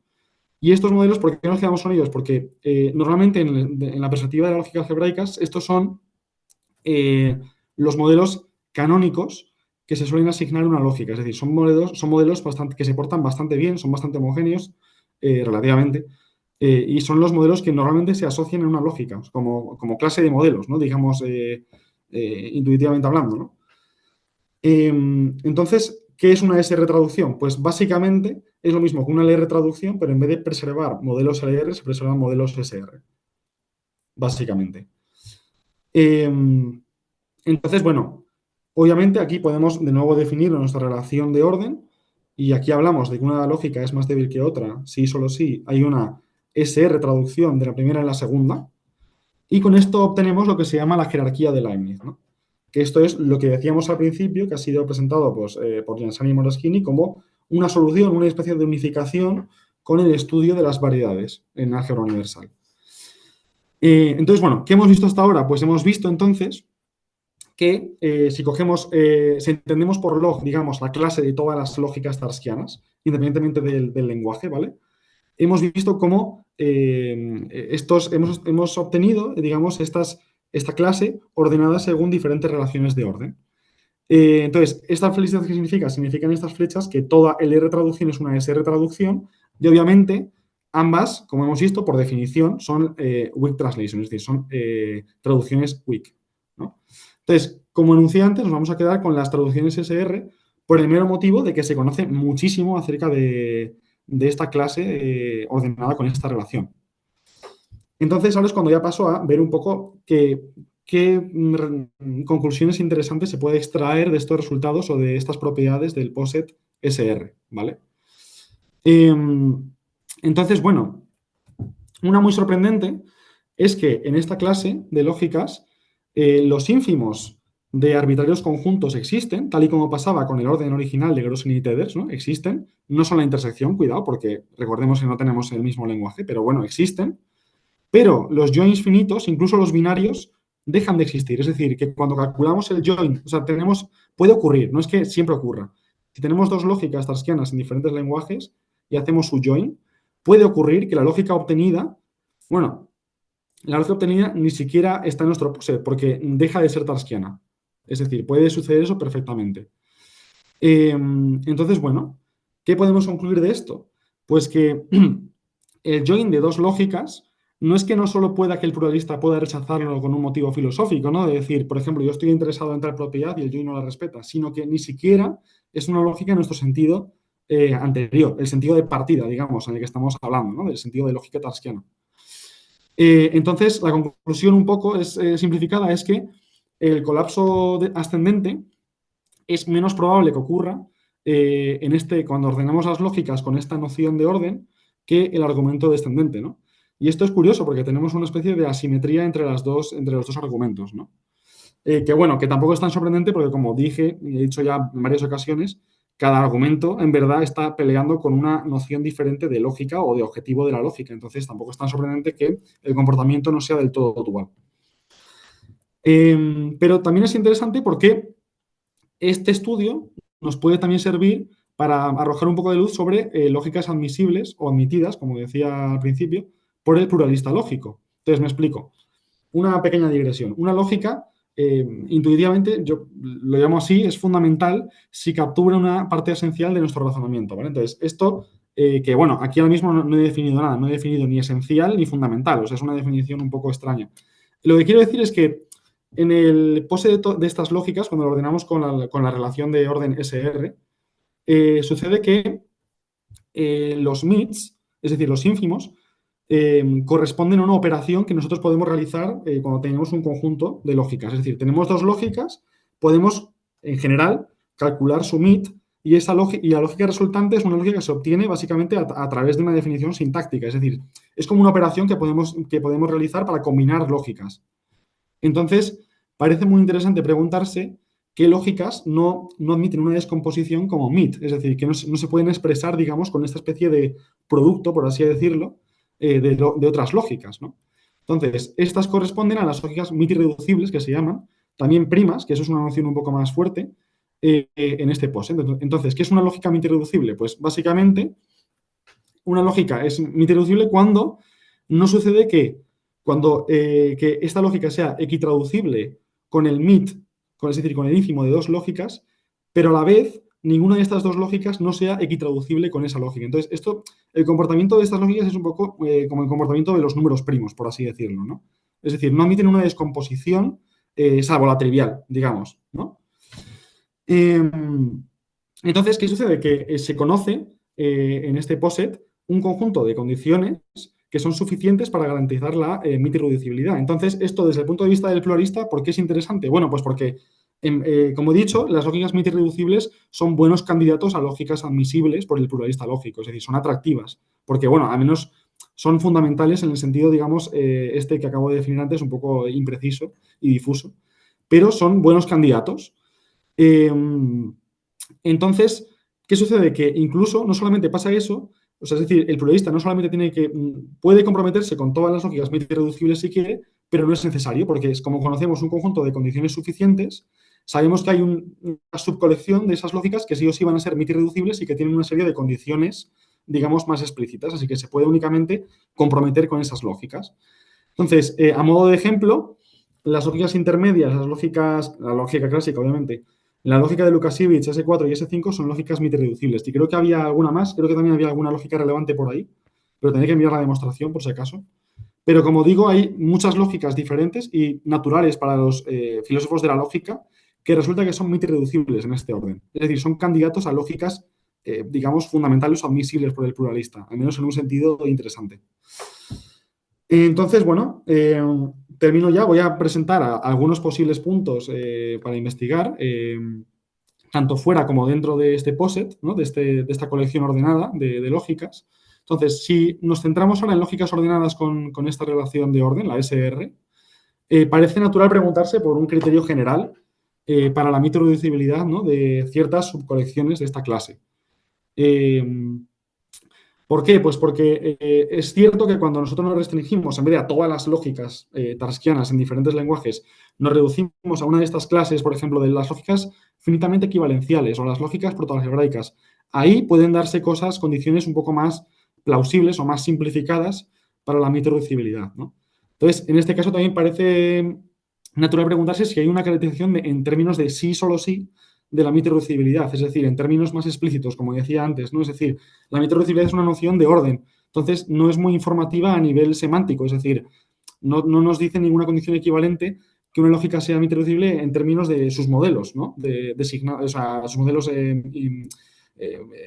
Y estos modelos, ¿por qué nos quedamos con ellos? Porque normalmente en la perspectiva de la lógica algebraica, estos son eh, los modelos canónicos que se suelen asignar una lógica. Es decir, son modelos bastante, que se portan bastante bien, son bastante homogéneos relativamente, y son los modelos que normalmente se asocian en una lógica, como clase de modelos, ¿no? Digamos, intuitivamente hablando, ¿no? Entonces, ¿qué es una SR traducción? Pues básicamente es lo mismo que una LR traducción, pero en vez de preservar modelos LR, se preservan modelos SR, básicamente. Entonces, bueno, obviamente aquí podemos de nuevo definir nuestra relación de orden y aquí hablamos de que una lógica es más débil que otra, si solo si hay una SR traducción de la primera en la segunda, y con esto obtenemos lo que se llama la jerarquía de Leibniz, ¿no? Que esto es lo que decíamos al principio, que ha sido presentado pues, por Jansani y Moraschini como una solución, una especie de unificación con el estudio de las variedades en álgebra universal. Entonces, bueno, ¿qué hemos visto hasta ahora? Pues hemos visto entonces que si cogemos, si entendemos por log, digamos, la clase de todas las lógicas tarskianas, independientemente del lenguaje, ¿vale? Hemos visto cómo hemos obtenido, digamos, esta clase ordenada según diferentes relaciones de orden. Entonces, ¿esta flecha qué significa? Significan estas flechas que toda LR traducción es una SR traducción y obviamente ambas, como hemos visto, por definición, son weak translation, es decir, son traducciones weak, ¿no? Entonces, como enuncié antes, nos vamos a quedar con las traducciones SR por el mero motivo de que se conoce muchísimo acerca de esta clase ordenada con esta relación. Entonces, ahora es cuando ya paso a ver un poco qué conclusiones interesantes se puede extraer de estos resultados o de estas propiedades del POSET SR, ¿vale? Entonces, bueno, una muy sorprendente es que en esta clase de lógicas los ínfimos de arbitrarios conjuntos existen, tal y como pasaba con el orden original de Grossin y Teders, ¿no? Existen, no son la intersección, cuidado, porque recordemos que no tenemos el mismo lenguaje, pero bueno, existen. Pero los joins finitos, incluso los binarios, dejan de existir. Es decir, que cuando calculamos el join, o sea, puede ocurrir, no es que siempre ocurra. Si tenemos dos lógicas tarskianas en diferentes lenguajes y hacemos su join, puede ocurrir que la lógica obtenida, bueno, la lógica obtenida ni siquiera está en nuestro POSET porque deja de ser tarskiana. Es decir, puede suceder eso perfectamente. Entonces, bueno, ¿qué podemos concluir de esto? Pues que el join de dos lógicas no es que no solo pueda que el pluralista pueda rechazarlo con un motivo filosófico, ¿no? De decir, por ejemplo, yo estoy interesado en tal propiedad y el join no la respeta, sino que ni siquiera es una lógica en nuestro sentido anterior, el sentido de partida, digamos, en el que estamos hablando, ¿no? Del sentido de lógica tarskiana. Entonces, la conclusión un poco simplificada es que el colapso ascendente es menos probable que ocurra cuando ordenamos las lógicas con esta noción de orden que el argumento descendente, ¿no? Y esto es curioso porque tenemos una especie de asimetría entre los dos argumentos, ¿no? Que bueno, que tampoco es tan sorprendente porque como dije y he dicho ya en varias ocasiones, cada argumento en verdad está peleando con una noción diferente de lógica o de objetivo de la lógica. Entonces tampoco es tan sorprendente que el comportamiento no sea del todo dual. Pero también es interesante porque este estudio nos puede también servir para arrojar un poco de luz sobre lógicas admisibles o admitidas, como decía al principio, por el pluralista lógico. Entonces, me explico. Una pequeña digresión. Una lógica, intuitivamente, yo lo llamo así, es fundamental si captura una parte esencial de nuestro razonamiento, ¿vale? Entonces, esto, que bueno, aquí ahora mismo no he definido nada, no he definido ni esencial ni fundamental, o sea, es una definición un poco extraña. Lo que quiero decir es que en el pose de estas lógicas, cuando lo ordenamos con la relación de orden SR, sucede que los MITs, es decir, los ínfimos, corresponden a una operación que nosotros podemos realizar cuando tenemos un conjunto de lógicas. Es decir, tenemos dos lógicas, podemos, en general, calcular su MIT y la lógica resultante es una lógica que se obtiene básicamente a través de una definición sintáctica. Es decir, es como una operación que podemos realizar para combinar lógicas. Entonces, parece muy interesante preguntarse qué lógicas no admiten una descomposición como MIT, es decir, que no se pueden expresar, digamos, con esta especie de producto, por así decirlo, de otras lógicas, ¿no? Entonces, estas corresponden a las lógicas MIT irreducibles, que se llaman, también primas, que eso es una noción un poco más fuerte, en este POSIT. Entonces, ¿qué es una lógica MIT irreducible? Pues básicamente, una lógica es MIT irreducible cuando no sucede que esta lógica sea equitraducible con el MIT, es decir, con el ínfimo de dos lógicas, pero a la vez ninguna de estas dos lógicas no sea equitraducible con esa lógica. Entonces, el comportamiento de estas lógicas es un poco como el comportamiento de los números primos, por así decirlo, ¿no? Es decir, no admiten una descomposición, salvo la trivial, digamos, ¿no? Entonces, ¿qué sucede? Que se conoce en este POSET un conjunto de condiciones que son suficientes para garantizar la MIT-irreducibilidad. Entonces, esto desde el punto de vista del pluralista, ¿por qué es interesante? Bueno, pues porque, como he dicho, las lógicas MIT-irreducibles son buenos candidatos a lógicas admisibles por el pluralista lógico, es decir, son atractivas, porque, bueno, al menos son fundamentales en el sentido, digamos, este que acabo de definir antes, un poco impreciso y difuso, pero son buenos candidatos. Eh, entonces, ¿qué sucede? Que incluso no solamente pasa eso, o sea, es decir, el pluralista no solamente puede comprometerse con todas las lógicas irreducibles si quiere, pero no es necesario, porque es como conocemos un conjunto de condiciones suficientes, sabemos que hay una subcolección de esas lógicas que sí o sí van a ser irreducibles y que tienen una serie de condiciones, digamos, más explícitas, así que se puede únicamente comprometer con esas lógicas. Entonces, a modo de ejemplo, las lógicas intermedias, la lógica clásica, obviamente, la lógica de Lukasiewicz, S4 y S5 son lógicas irreducibles. Y creo que había alguna más, creo que también había alguna lógica relevante por ahí, pero tendré que mirar la demostración por si acaso. Pero como digo, hay muchas lógicas diferentes y naturales para los filósofos de la lógica que resulta que son irreducibles en este orden. Es decir, son candidatos a lógicas, digamos, fundamentales o admisibles por el pluralista, al menos en un sentido interesante. Entonces, bueno, termino ya. Voy a presentar algunos posibles puntos para investigar, tanto fuera como dentro de este POSET, ¿no? de esta colección ordenada de lógicas. Entonces, si nos centramos ahora en lógicas ordenadas con esta relación de orden, la SR, parece natural preguntarse por un criterio general para la microreducibilidad, ¿no? de ciertas subcolecciones de esta clase. ¿Por qué? Pues porque es cierto que cuando nosotros nos restringimos, en vez de a todas las lógicas tarskianas en diferentes lenguajes, nos reducimos a una de estas clases, por ejemplo, de las lógicas finitamente equivalenciales o las lógicas protoalgebraicas, ahí pueden darse cosas, condiciones un poco más plausibles o más simplificadas para la microreducibilidad, ¿no? Entonces, en este caso también parece natural preguntarse si hay una caracterización en términos de sí, solo sí, de la microreducibilidad, es decir, en términos más explícitos, como decía antes, ¿no? Es decir, la microreducibilidad es una noción de orden, entonces no es muy informativa a nivel semántico, es decir, no nos dice ninguna condición equivalente que una lógica sea microreducible en términos de sus modelos, ¿no? O sea, sus modelos,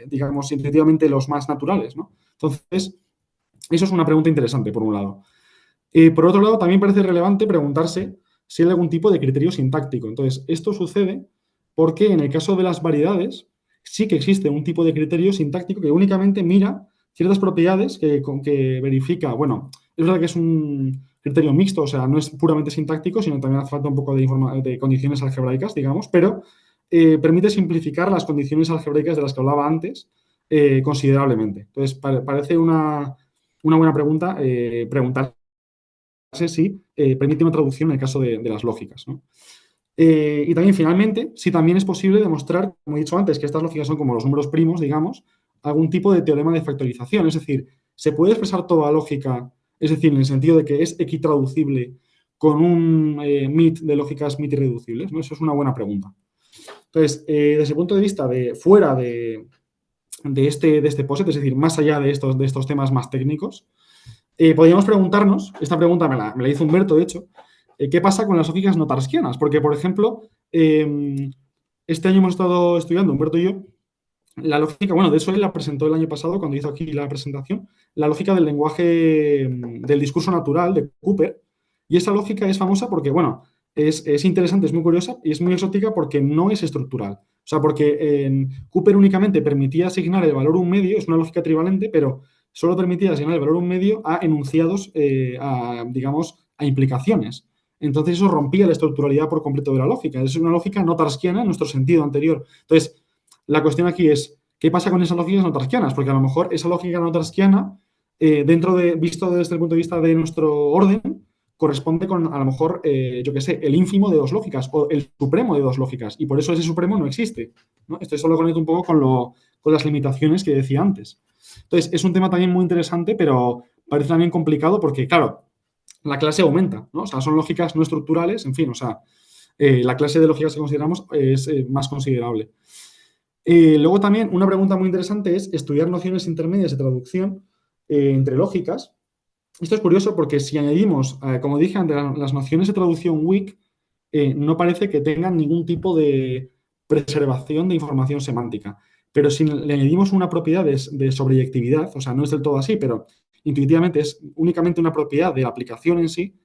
digamos, intuitivamente los más naturales, ¿no? Entonces, eso es una pregunta interesante, por un lado. Por otro lado, también parece relevante preguntarse si hay algún tipo de criterio sintáctico. Entonces, esto sucede porque en el caso de las variedades sí que existe un tipo de criterio sintáctico que únicamente mira ciertas propiedades que verifica. Bueno, es verdad que es un criterio mixto, o sea, no es puramente sintáctico, sino también hace falta un poco de condiciones algebraicas, digamos, pero permite simplificar las condiciones algebraicas de las que hablaba antes considerablemente. Entonces, parece una buena pregunta preguntar si permite una traducción en el caso de las lógicas, ¿no? Y también, finalmente, si también es posible demostrar, como he dicho antes, que estas lógicas son como los números primos, digamos, algún tipo de teorema de factorización. Es decir, ¿se puede expresar toda lógica, es decir, en el sentido de que es equitraducible con un MIT de lógicas MIT irreducibles? ¿No? Eso es una buena pregunta. Entonces, desde el punto de vista de fuera de este POSIT, es decir, más allá de estos temas más técnicos, podríamos preguntarnos, esta pregunta me la hizo Humberto, de hecho, ¿qué pasa con las lógicas no tarskianas? Porque, por ejemplo, este año hemos estado estudiando, Humberto y yo, la lógica, bueno, de eso él la presentó el año pasado cuando hizo aquí la presentación, la lógica del lenguaje del discurso natural de Cooper. Y esa lógica es famosa porque, bueno, es interesante, es muy curiosa y es muy exótica porque no es estructural. O sea, porque Cooper únicamente permitía asignar el valor un medio, es una lógica trivalente, pero solo permitía asignar el valor un medio a enunciados, digamos, a implicaciones. Entonces eso rompía la estructuralidad por completo de la lógica. Es una lógica no tarskiana en nuestro sentido anterior. Entonces, la cuestión aquí es, ¿qué pasa con esas lógicas no tarskianas? Porque a lo mejor esa lógica no tarskiana, visto desde el punto de vista de nuestro orden, corresponde con, a lo mejor, yo qué sé, el ínfimo de dos lógicas o el supremo de dos lógicas. Y por eso ese supremo no existe, ¿no? Esto solo conecta un poco con las limitaciones que decía antes. Entonces, es un tema también muy interesante, pero parece también complicado porque, claro, la clase aumenta, ¿no? O sea, son lógicas no estructurales, en fin, o sea, la clase de lógicas que consideramos es más considerable. Luego también una pregunta muy interesante es estudiar nociones intermedias de traducción entre lógicas. Esto es curioso porque si añadimos, como dije antes, las nociones de traducción weak, no parece que tengan ningún tipo de preservación de información semántica. Pero si le añadimos una propiedad de sobreyectividad, o sea, no es del todo así, pero intuitivamente es únicamente una propiedad de la aplicación en sí,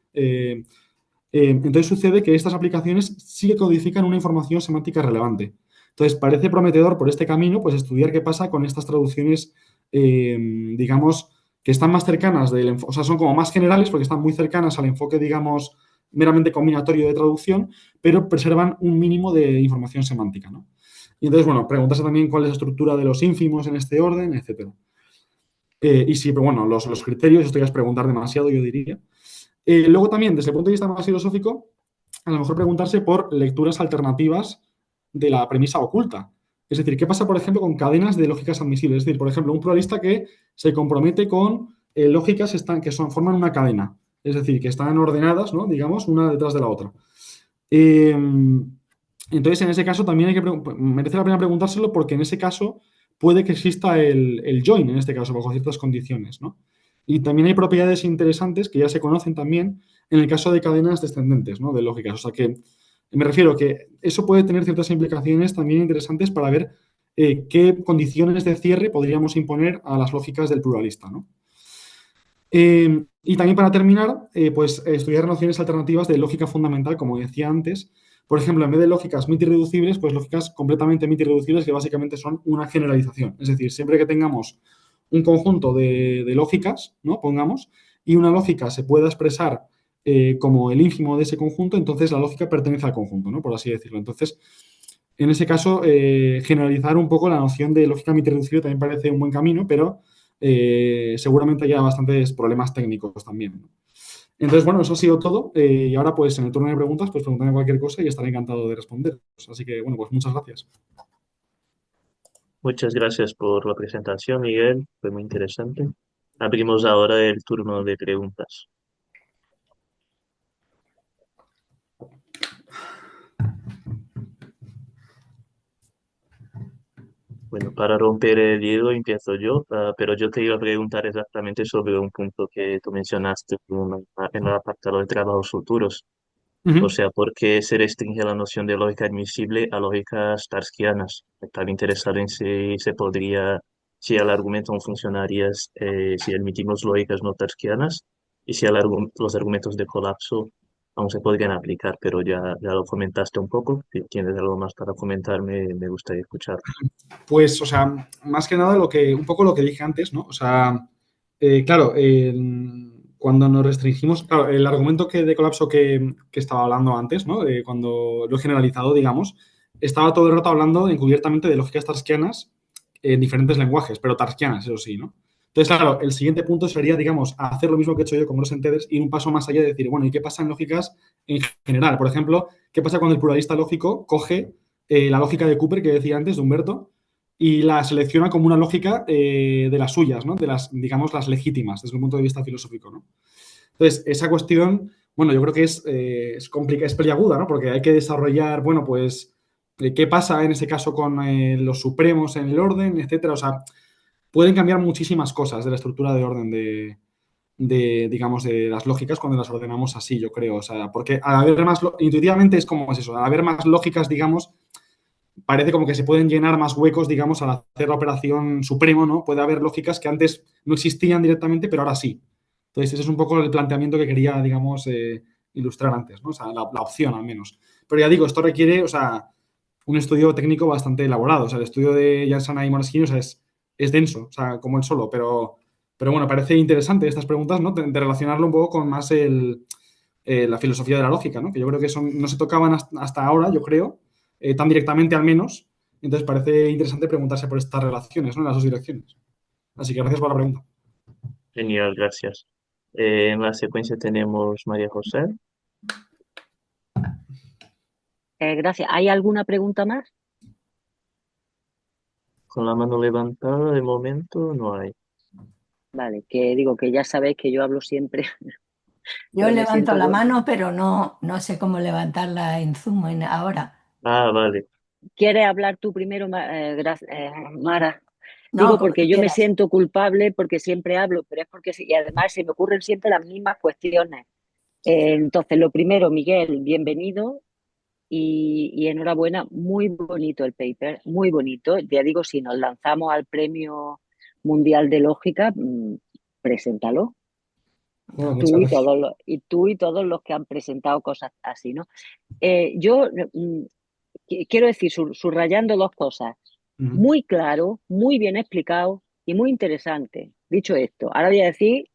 entonces sucede que estas aplicaciones sí que codifican una información semántica relevante. Entonces parece prometedor por este camino, pues estudiar qué pasa con estas traducciones, digamos, que están más cercanas o sea, son como más generales porque están muy cercanas al enfoque, digamos, meramente combinatorio de traducción, pero preservan un mínimo de información semántica, ¿no? Y entonces, bueno, preguntarse también cuál es la estructura de los ínfimos en este orden, etcétera. Y sí, pero bueno, los criterios, esto ya es preguntar demasiado, yo diría. Luego también, desde el punto de vista más filosófico, a lo mejor preguntarse por lecturas alternativas de la premisa oculta. Es decir, ¿qué pasa, por ejemplo, con cadenas de lógicas admisibles? Es decir, por ejemplo, un pluralista que se compromete con lógicas forman una cadena, es decir, que están ordenadas, ¿no? Digamos, una detrás de la otra. Eh, entonces, en ese caso también merece la pena preguntárselo porque en ese caso puede que exista el join, en este caso, bajo ciertas condiciones, ¿no? Y también hay propiedades interesantes que ya se conocen también en el caso de cadenas descendentes, ¿no? De lógicas. O sea que me refiero que eso puede tener ciertas implicaciones también interesantes para ver qué condiciones de cierre podríamos imponer a las lógicas del pluralista, ¿no? Y también para terminar, pues estudiar nociones alternativas de lógica fundamental, como decía antes. Por ejemplo, en vez de lógicas MIT-irreducibles, pues lógicas completamente MIT-irreducibles que básicamente son una generalización. Es decir, siempre que tengamos un conjunto de lógicas, ¿no? Pongamos, y una lógica se pueda expresar como el ínfimo de ese conjunto, entonces la lógica pertenece al conjunto, ¿no? Por así decirlo. Entonces, en ese caso, generalizar un poco la noción de lógica MIT-irreducible también parece un buen camino, pero seguramente haya bastantes problemas técnicos también, ¿no? Entonces, bueno, eso ha sido todo. Y ahora, pues, en el turno de preguntas, pues pregúntame cualquier cosa y estaré encantado de responder. Así que, bueno, pues muchas gracias. Muchas gracias por la presentación, Miguel. Fue muy interesante. Abrimos ahora el turno de preguntas. Bueno, para romper el hielo empiezo yo, pero yo te iba a preguntar exactamente sobre un punto que tú mencionaste en el apartado de trabajos futuros. O Ujú. sea, ¿por qué se restringe la noción de lógica admisible a lógicas tarskianas? Estaba interesado en si se podría, si el argumento aún funcionaría si admitimos lógicas no tarskianas y si los argumentos de colapso aún se podrían aplicar, pero ya lo comentaste un poco. Si tienes algo más para comentar, me gustaría escuchar. Pues, o sea, más que nada un poco lo que dije antes, ¿no? O sea, claro, cuando nos restringimos, claro, el argumento de colapso que estaba hablando antes, ¿no? Cuando lo he generalizado, digamos, estaba todo el rato hablando encubiertamente de lógicas tarskianas en diferentes lenguajes, pero tarskianas, eso sí, ¿no? Entonces, claro, el siguiente punto sería, digamos, hacer lo mismo que he hecho yo con los enteders, ir un paso más allá y decir, bueno, ¿y qué pasa en lógicas en general? Por ejemplo, ¿qué pasa cuando el pluralista lógico coge la lógica de Cooper que decía antes, de Humberto, y la selecciona como una lógica de las suyas, ¿no? De las, digamos, las legítimas, desde un punto de vista filosófico, ¿no? Entonces, esa cuestión, bueno, yo creo que es peliaguda, ¿no? Porque hay que desarrollar, bueno, pues, qué pasa en ese caso con los supremos en el orden, etcétera. O sea, pueden cambiar muchísimas cosas de la estructura de orden digamos, de las lógicas cuando las ordenamos así, yo creo. O sea, porque al haber intuitivamente es como es eso, al haber más lógicas, digamos, parece como que se pueden llenar más huecos, digamos, al hacer la operación supremo, ¿no? Puede haber lógicas que antes no existían directamente, pero ahora sí. Entonces, ese es un poco el planteamiento que quería, digamos, ilustrar antes, ¿no? O sea, la opción al menos. Pero ya digo, esto requiere, o sea, un estudio técnico bastante elaborado. O sea, el estudio de Jansana y Moneskin, o sea, es denso, o sea, como el solo, pero bueno, parece interesante estas preguntas, ¿no? De relacionarlo un poco con más la filosofía de la lógica, ¿no? Que yo creo que son, no se tocaban hasta ahora, yo creo, tan directamente al menos. Entonces parece interesante preguntarse por estas relaciones, ¿no? En las dos direcciones. Así que gracias por la pregunta. Genial, gracias. En la secuencia tenemos María José, Gracias. ¿Hay alguna pregunta más? con la mano levantada, de momento no hay. Vale, que digo que ya sabéis que yo hablo siempre, Yo pero me levanto siento la mano, pero no sé cómo levantarla en Zoom ahora. Ah, vale. ¿Quieres hablar tú primero, Mara? No, Digo como tú porque yo me quieras. siento culpable porque siempre hablo, pero es porque y además se me ocurren siempre las mismas cuestiones. Entonces, lo primero, Miguel, bienvenido y enhorabuena. Muy bonito el paper, muy bonito. Ya digo, si nos lanzamos al Premio Mundial de Lógica, preséntalo. Bueno, muchas Tú y gracias. todos los que han presentado cosas así, ¿no? Yo quiero decir, subrayando dos cosas. Ujú. Muy claro, muy bien explicado y muy interesante. Dicho esto, ahora voy a decir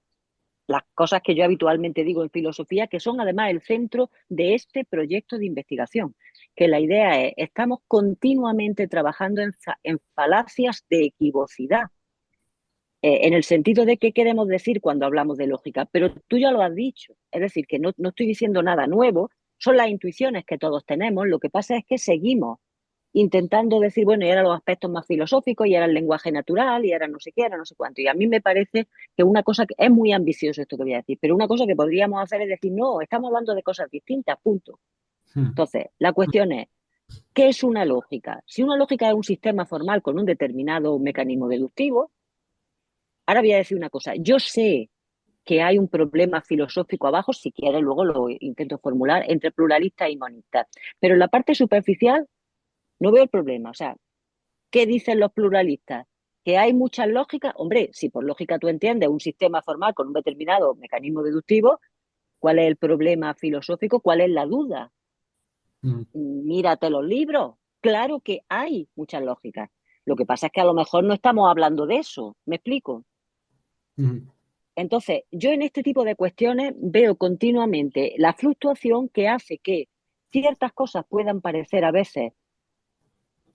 las cosas que yo habitualmente digo en filosofía, que son además el centro de este proyecto de investigación. Que la idea es, estamos continuamente trabajando en falacias de equivocidad, en el sentido de qué queremos decir cuando hablamos de lógica, pero tú ya lo has dicho, es decir, que no estoy diciendo nada nuevo, son las intuiciones que todos tenemos, lo que pasa es que seguimos intentando decir, bueno, y ahora los aspectos más filosóficos, y ahora el lenguaje natural, y ahora no sé qué, ahora no sé cuánto. Y a mí me parece que una cosa que es muy ambicioso esto que voy a decir, pero una cosa que podríamos hacer es decir, no, estamos hablando de cosas distintas, punto. Mm. Entonces, la cuestión es, ¿qué es una lógica? Si una lógica es un sistema formal con un determinado mecanismo deductivo, ahora voy a decir una cosa, yo sé que hay un problema filosófico abajo, si quieres luego lo intento formular, entre pluralistas y monistas, pero en la parte superficial no veo el problema, o sea, ¿qué dicen los pluralistas? ¿Que hay muchas lógicas? Hombre, si por lógica tú entiendes un sistema formal con un determinado mecanismo deductivo, ¿cuál es el problema filosófico? ¿Cuál es la duda? Mm. Mírate los libros. Claro que hay muchas lógicas. Lo que pasa es que a lo mejor no estamos hablando de eso. ¿Me explico? Mm. Entonces, yo en este tipo de cuestiones veo continuamente la fluctuación que hace que ciertas cosas puedan parecer a veces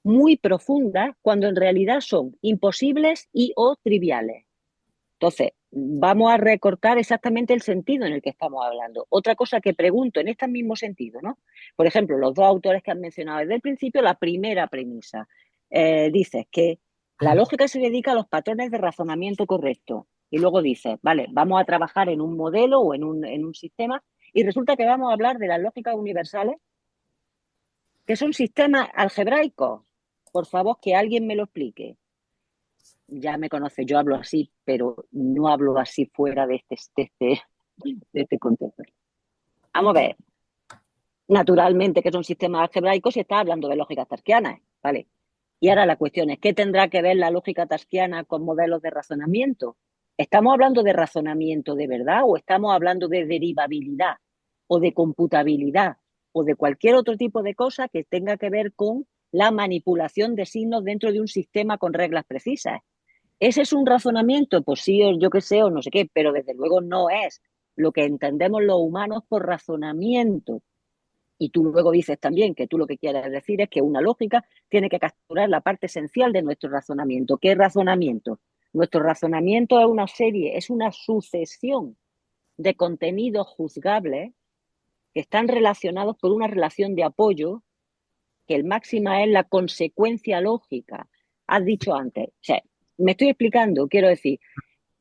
muy profundas cuando en realidad son imposibles y o triviales. Entonces, vamos a recortar exactamente el sentido en el que estamos hablando. Otra cosa que pregunto en este mismo sentido, ¿no? Por ejemplo, los dos autores que han mencionado desde el principio, la primera premisa, dices que la lógica se dedica a los patrones de razonamiento correcto. Y luego dices, vale, vamos a trabajar en un modelo o en un sistema y resulta que vamos a hablar de las lógicas universales, que son sistemas algebraicos. Por favor, que alguien me lo explique. Ya me conoce, yo hablo así, pero no hablo así fuera de este contexto. Vamos a ver, naturalmente que son sistemas algebraicos y está hablando de lógica tarskiana, ¿vale? Y ahora la cuestión es, ¿qué tendrá que ver la lógica tarskiana con modelos de razonamiento? ¿Estamos hablando de razonamiento de verdad o estamos hablando de derivabilidad o de computabilidad o de cualquier otro tipo de cosa que tenga que ver con la manipulación de signos dentro de un sistema con reglas precisas? ¿Ese es un razonamiento? Pues sí, o yo qué sé, o no sé qué, pero desde luego no es lo que entendemos los humanos por razonamiento. Y tú luego dices también que tú lo que quieres decir es que una lógica tiene que capturar la parte esencial de nuestro razonamiento. ¿Qué razonamiento? Nuestro razonamiento es una serie, es una sucesión de contenidos juzgables que están relacionados por una relación de apoyo, que el máxima es la consecuencia lógica. Has dicho antes, o sea, me estoy explicando, quiero decir,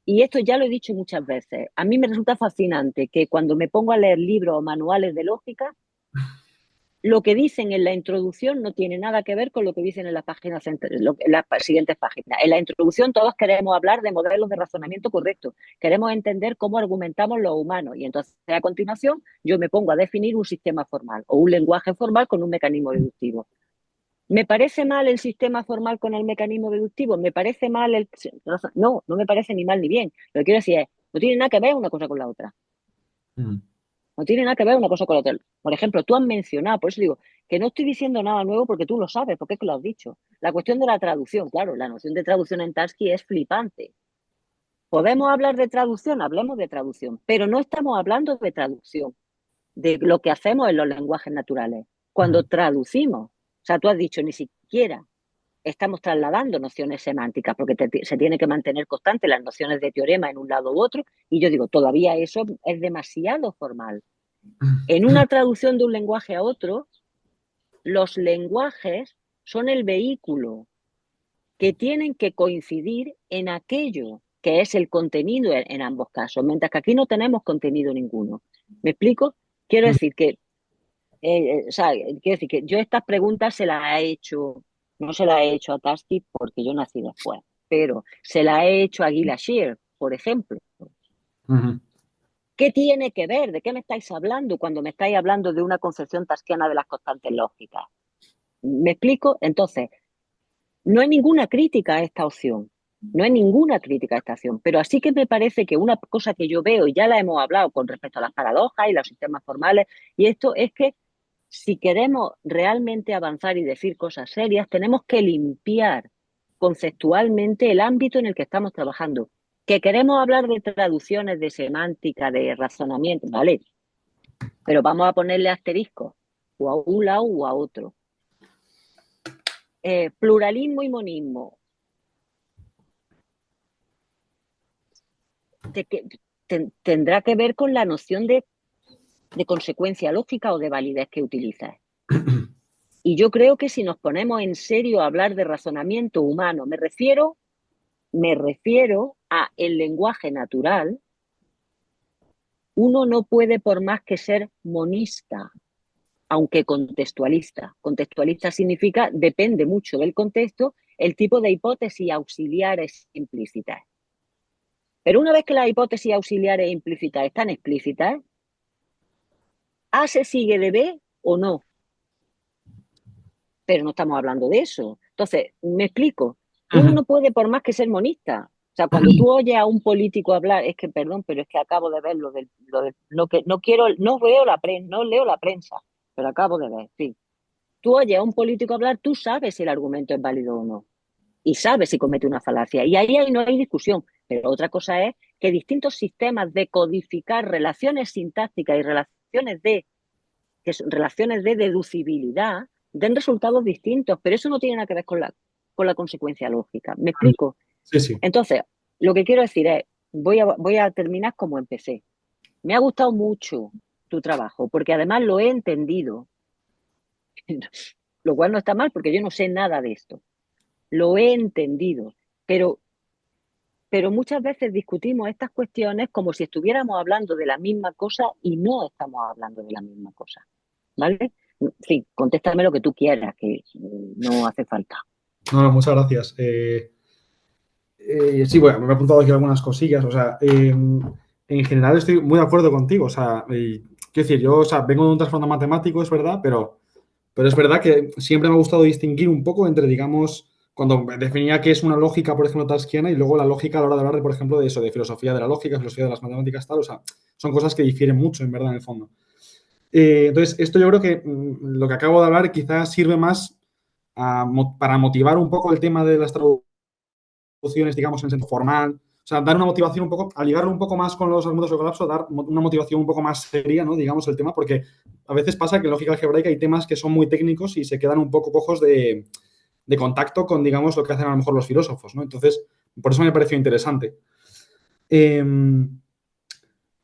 y esto ya lo he dicho muchas veces, a mí me resulta fascinante que cuando me pongo a leer libros o manuales de lógica, lo que dicen en la introducción no tiene nada que ver con lo que dicen en las páginas, en las siguientes páginas. En la introducción todos queremos hablar de modelos de razonamiento correcto, queremos entender cómo argumentamos los humanos y entonces a continuación yo me pongo a definir un sistema formal o un lenguaje formal con un mecanismo deductivo. ¿Me parece mal el sistema formal con el mecanismo deductivo? ¿Me parece mal el...? No, no me parece ni mal ni bien. Lo que quiero decir es, no tiene nada que ver una cosa con la otra. Mm. No tiene nada que ver una cosa con la otra. Por ejemplo, tú has mencionado, por eso digo, que no estoy diciendo nada nuevo porque tú lo sabes, porque es que lo has dicho. La cuestión de la traducción, claro, la noción de traducción en Tarski es flipante. ¿Podemos hablar de traducción? Hablemos de traducción, pero no estamos hablando de traducción. de lo que hacemos en los lenguajes naturales. Cuando traducimos, o sea, tú has dicho, ni siquiera estamos trasladando nociones semánticas, porque se tiene que mantener constante las nociones de teorema en un lado u otro, y yo digo, todavía eso es demasiado formal. En una traducción de un lenguaje a otro, los lenguajes son el vehículo que tienen que coincidir en aquello que es el contenido en ambos casos, mientras que aquí no tenemos contenido ninguno. ¿Me explico? Quiero decir que, o sea, quiero decir que yo estas preguntas no se las he hecho a Tasky porque yo nací después, pero se las he hecho a Gila Shear, por ejemplo. ¿Qué tiene que ver? ¿De qué me estáis hablando cuando me estáis hablando de una concepción taskiana de las constantes lógicas? ¿Me explico? Entonces, no hay ninguna crítica a esta opción. No hay ninguna crítica a esta opción. Pero así que me parece que una cosa que yo veo, y ya la hemos hablado con respecto a las paradojas y los sistemas formales, y esto es que si queremos realmente avanzar y decir cosas serias, tenemos que limpiar conceptualmente el ámbito en el que estamos trabajando. Que queremos hablar de traducciones, de semántica, de razonamiento, ¿vale? Pero vamos a ponerle asterisco o a un lado o a otro. Pluralismo y monismo. Tendrá que ver con la noción de consecuencia lógica o de validez que utilizas. Y yo creo que si nos ponemos en serio a hablar de razonamiento humano, me refiero a el lenguaje natural, uno no puede por más que ser monista, aunque contextualista. Contextualista significa, depende mucho del contexto, el tipo de hipótesis auxiliares implícitas. Pero una vez que las hipótesis auxiliares implícitas están explícitas, A se sigue de B o no. Pero no estamos hablando de eso. Entonces, me explico. Uno no puede por más que ser monista. O sea, cuando tú oyes a un político hablar, es que, perdón, pero es que acabo de ver no leo la prensa, pero acabo de ver, sí. Tú oyes a un político hablar, tú sabes si el argumento es válido o no. Y sabes si comete una falacia. Y ahí no hay discusión. Pero otra cosa es que distintos sistemas de codificar relaciones sintácticas y relaciones de deducibilidad den resultados distintos, pero eso no tiene nada que ver con la consecuencia lógica. ¿Me explico? Sí, sí. Entonces, lo que quiero decir es, voy a terminar como empecé. Me ha gustado mucho tu trabajo, porque además lo he entendido, lo cual no está mal, porque yo no sé nada de esto. Lo he entendido, pero muchas veces discutimos estas cuestiones como si estuviéramos hablando de la misma cosa y no estamos hablando de la misma cosa. ¿Vale? Sí, contéstame lo que tú quieras, que no hace falta. No, muchas gracias. Sí, bueno, me he apuntado aquí algunas cosillas. O sea, en general estoy muy de acuerdo contigo. O sea, quiero decir, yo, o sea, vengo de un trasfondo matemático, es verdad, pero es verdad que siempre me ha gustado distinguir un poco entre, digamos, cuando definía qué es una lógica, por ejemplo, tarskiana, y luego la lógica a la hora de hablar, de, por ejemplo, de eso, de filosofía de la lógica, filosofía de las matemáticas, tal. O sea, son cosas que difieren mucho, en verdad, en el fondo. Entonces, esto yo creo que lo que acabo de hablar quizás sirve más para motivar un poco el tema de las traducciones, digamos, en sentido formal. O sea, dar una motivación un poco, a ligarlo un poco más con los argumentos de colapso, dar una motivación un poco más seria, ¿no? Digamos, el tema, porque a veces pasa que en lógica algebraica hay temas que son muy técnicos y se quedan un poco cojos de contacto con, digamos, lo que hacen a lo mejor los filósofos, ¿no? Entonces, por eso me pareció interesante. Entonces,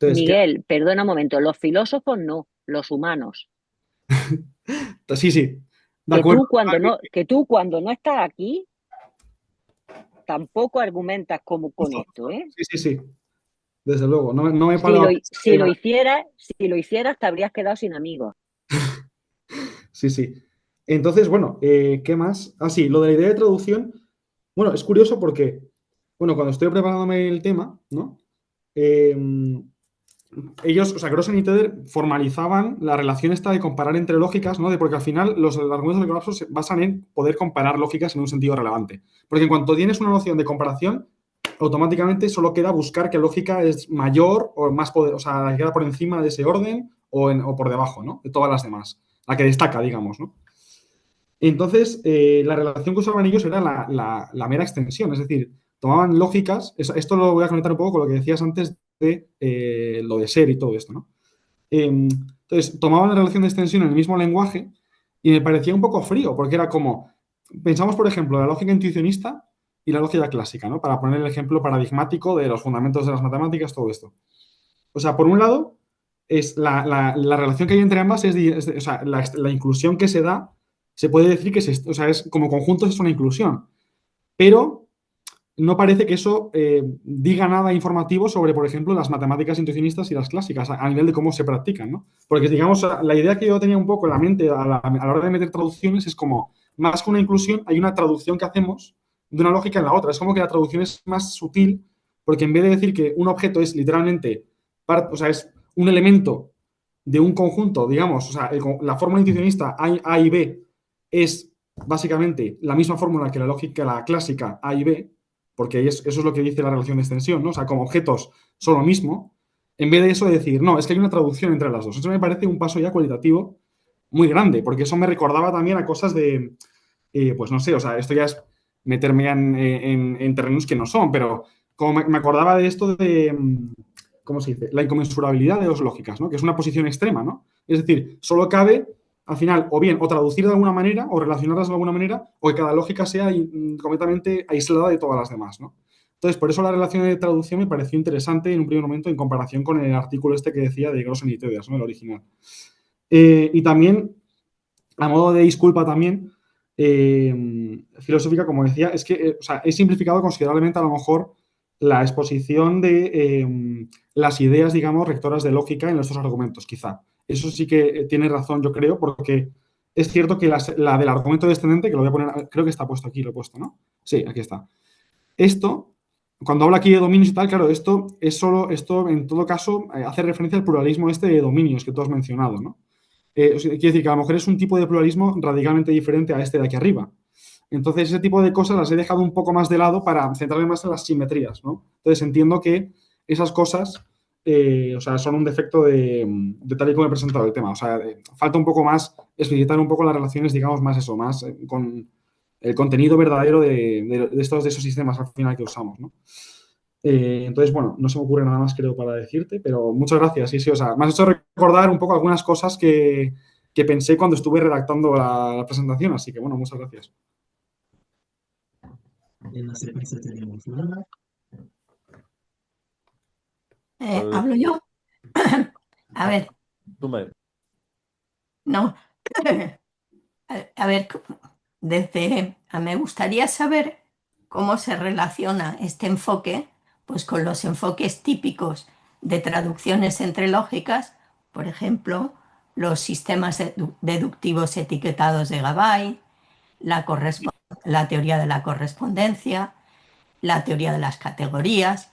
Miguel, perdona un momento, los filósofos no, los humanos. sí, sí. De acuerdo. Que tú cuando no estás aquí, tampoco argumentas como con esto, ¿eh? Sí, sí, sí. Desde luego. No me he parado. Si lo hicieras, te habrías quedado sin amigos. Sí, sí. Entonces, bueno, ¿qué más? Ah, sí, lo de la idea de traducción. Bueno, es curioso porque, bueno, cuando estoy preparándome el tema, ¿no? Ellos, o sea, Grossen y Teder formalizaban la relación esta de comparar entre lógicas, ¿no? Porque al final los argumentos del colapso se basan en poder comparar lógicas en un sentido relevante. Porque en cuanto tienes una noción de comparación, automáticamente solo queda buscar qué lógica es mayor o más poder, o sea, la que queda por encima de ese orden o por debajo, ¿no? De todas las demás. La que destaca, digamos, ¿no? Entonces, la relación que usaban ellos era la mera extensión, es decir, tomaban lógicas, esto lo voy a conectar un poco con lo que decías antes de lo de ser y todo esto, ¿no? Entonces, tomaban la relación de extensión en el mismo lenguaje y me parecía un poco frío, porque era como, pensamos, por ejemplo, la lógica intuicionista y la lógica clásica, ¿no? Para poner el ejemplo paradigmático de los fundamentos de las matemáticas, todo esto. O sea, por un lado, es la relación que hay entre ambas o sea, la inclusión que se da, se puede decir que o sea, es, como conjuntos es una inclusión, pero no parece que eso diga nada informativo sobre, por ejemplo, las matemáticas intuicionistas y las clásicas, a nivel de cómo se practican, ¿no? Porque, digamos, la idea que yo tenía un poco en la mente a la hora de meter traducciones es como, más que una inclusión, hay una traducción que hacemos de una lógica en la otra. Es como que la traducción es más sutil, porque en vez de decir que un objeto es literalmente, o sea, es un elemento de un conjunto, digamos, o sea, la fórmula intuicionista A y B es básicamente la misma fórmula que la lógica, la clásica A y B, porque eso es lo que dice la relación de extensión, ¿no? O sea, como objetos son lo mismo, en vez de eso de decir, no, es que hay una traducción entre las dos. Eso me parece un paso ya cualitativo muy grande, porque eso me recordaba también a cosas de, pues no sé, o sea, esto ya es meterme en terrenos que no son, pero como me acordaba de esto de, ¿cómo se dice? La inconmensurabilidad de dos lógicas, ¿no? Que es una posición extrema, ¿no? Es decir, solo cabe al final, o bien, o traducir de alguna manera, o relacionarlas de alguna manera, o que cada lógica sea completamente aislada de todas las demás, ¿no? Entonces, por eso la relación de traducción me pareció interesante en un primer momento en comparación con el artículo este que decía de Grossen y Tedas, ¿no? El original. Y también, a modo de disculpa también, filosófica, como decía, es que o sea, he simplificado considerablemente a lo mejor la exposición de las ideas, digamos, rectoras de lógica en nuestros argumentos, quizá. Eso sí que tiene razón, yo creo, porque es cierto que la del argumento descendente, que lo voy a poner, creo que está puesto aquí, lo he puesto, ¿no? Sí, aquí está. Esto, cuando habla aquí de dominios y tal, claro, esto en todo caso hace referencia al pluralismo este de dominios que tú has mencionado, ¿no? O sea, quiere decir que a lo mejor es un tipo de pluralismo radicalmente diferente a este de aquí arriba. Entonces, ese tipo de cosas las he dejado un poco más de lado para centrarme más en las simetrías, ¿no? Entonces, entiendo que esas cosas, o sea, son un defecto de tal y como he presentado el tema. O sea, falta un poco más explicitar un poco las relaciones, digamos, más eso, más con el contenido verdadero de esos sistemas al final que usamos, ¿no? Entonces, bueno, no se me ocurre nada más, creo, para decirte, pero muchas gracias. Sí, sí, o sea, me has hecho recordar un poco algunas cosas que pensé cuando estuve redactando la presentación, así que, bueno, muchas gracias. En la secuencia tenemos Lana. ¿Hablo yo? A ver, Tú me... no. A ver, me gustaría saber cómo se relaciona este enfoque, pues con los enfoques típicos de traducciones entre lógicas, por ejemplo, los sistemas deductivos etiquetados de Gabay, la teoría de la correspondencia, la teoría de las categorías,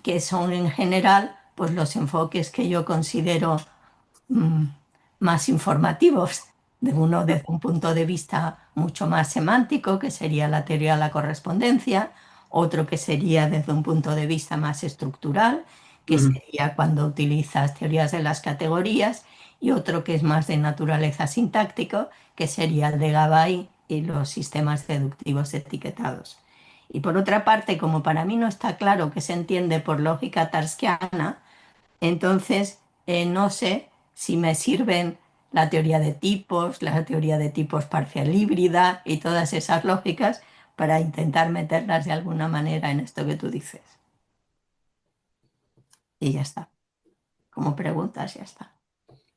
que son en general pues los enfoques que yo considero mm, más informativos, de uno desde un punto de vista mucho más semántico, que sería la teoría de la correspondencia, otro que sería desde un punto de vista más estructural, que sería cuando utilizas teorías de las categorías, y otro que es más de naturaleza sintáctico, que sería el de Gabay y los sistemas deductivos etiquetados. Y por otra parte, como para mí no está claro qué se entiende por lógica tarskiana, entonces no sé si me sirven la teoría de tipos parcial híbrida y todas esas lógicas para intentar meterlas de alguna manera en esto que tú dices. Y ya está. Como preguntas, ya está.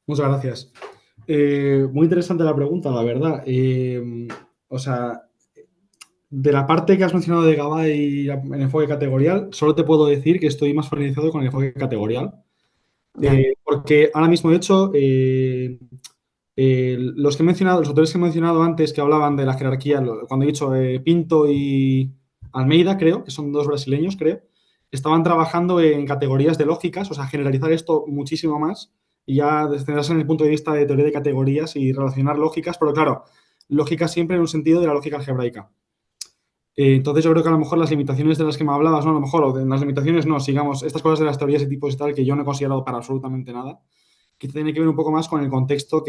Muchas gracias. Muy interesante la pregunta, la verdad. O sea, de la parte que has mencionado de GABA y el enfoque categorial, solo te puedo decir que estoy más familiarizado con el enfoque categorial. Porque ahora mismo, de hecho, los que he mencionado, los autores que he mencionado antes que hablaban de la jerarquía, cuando he dicho Pinto y Almeida, creo, que son dos brasileños, creo, estaban trabajando en categorías de lógicas, o sea, generalizar esto muchísimo más y ya descentrarse en el punto de vista de teoría de categorías y relacionar lógicas, pero claro, lógica siempre en un sentido de la lógica algebraica. Entonces yo creo que a lo mejor las limitaciones de las que me hablabas, no, a lo mejor, o de las limitaciones no, sigamos, estas cosas de las teorías y tipos y tal, que yo no he considerado para absolutamente nada, que tiene que ver un poco más con el contexto o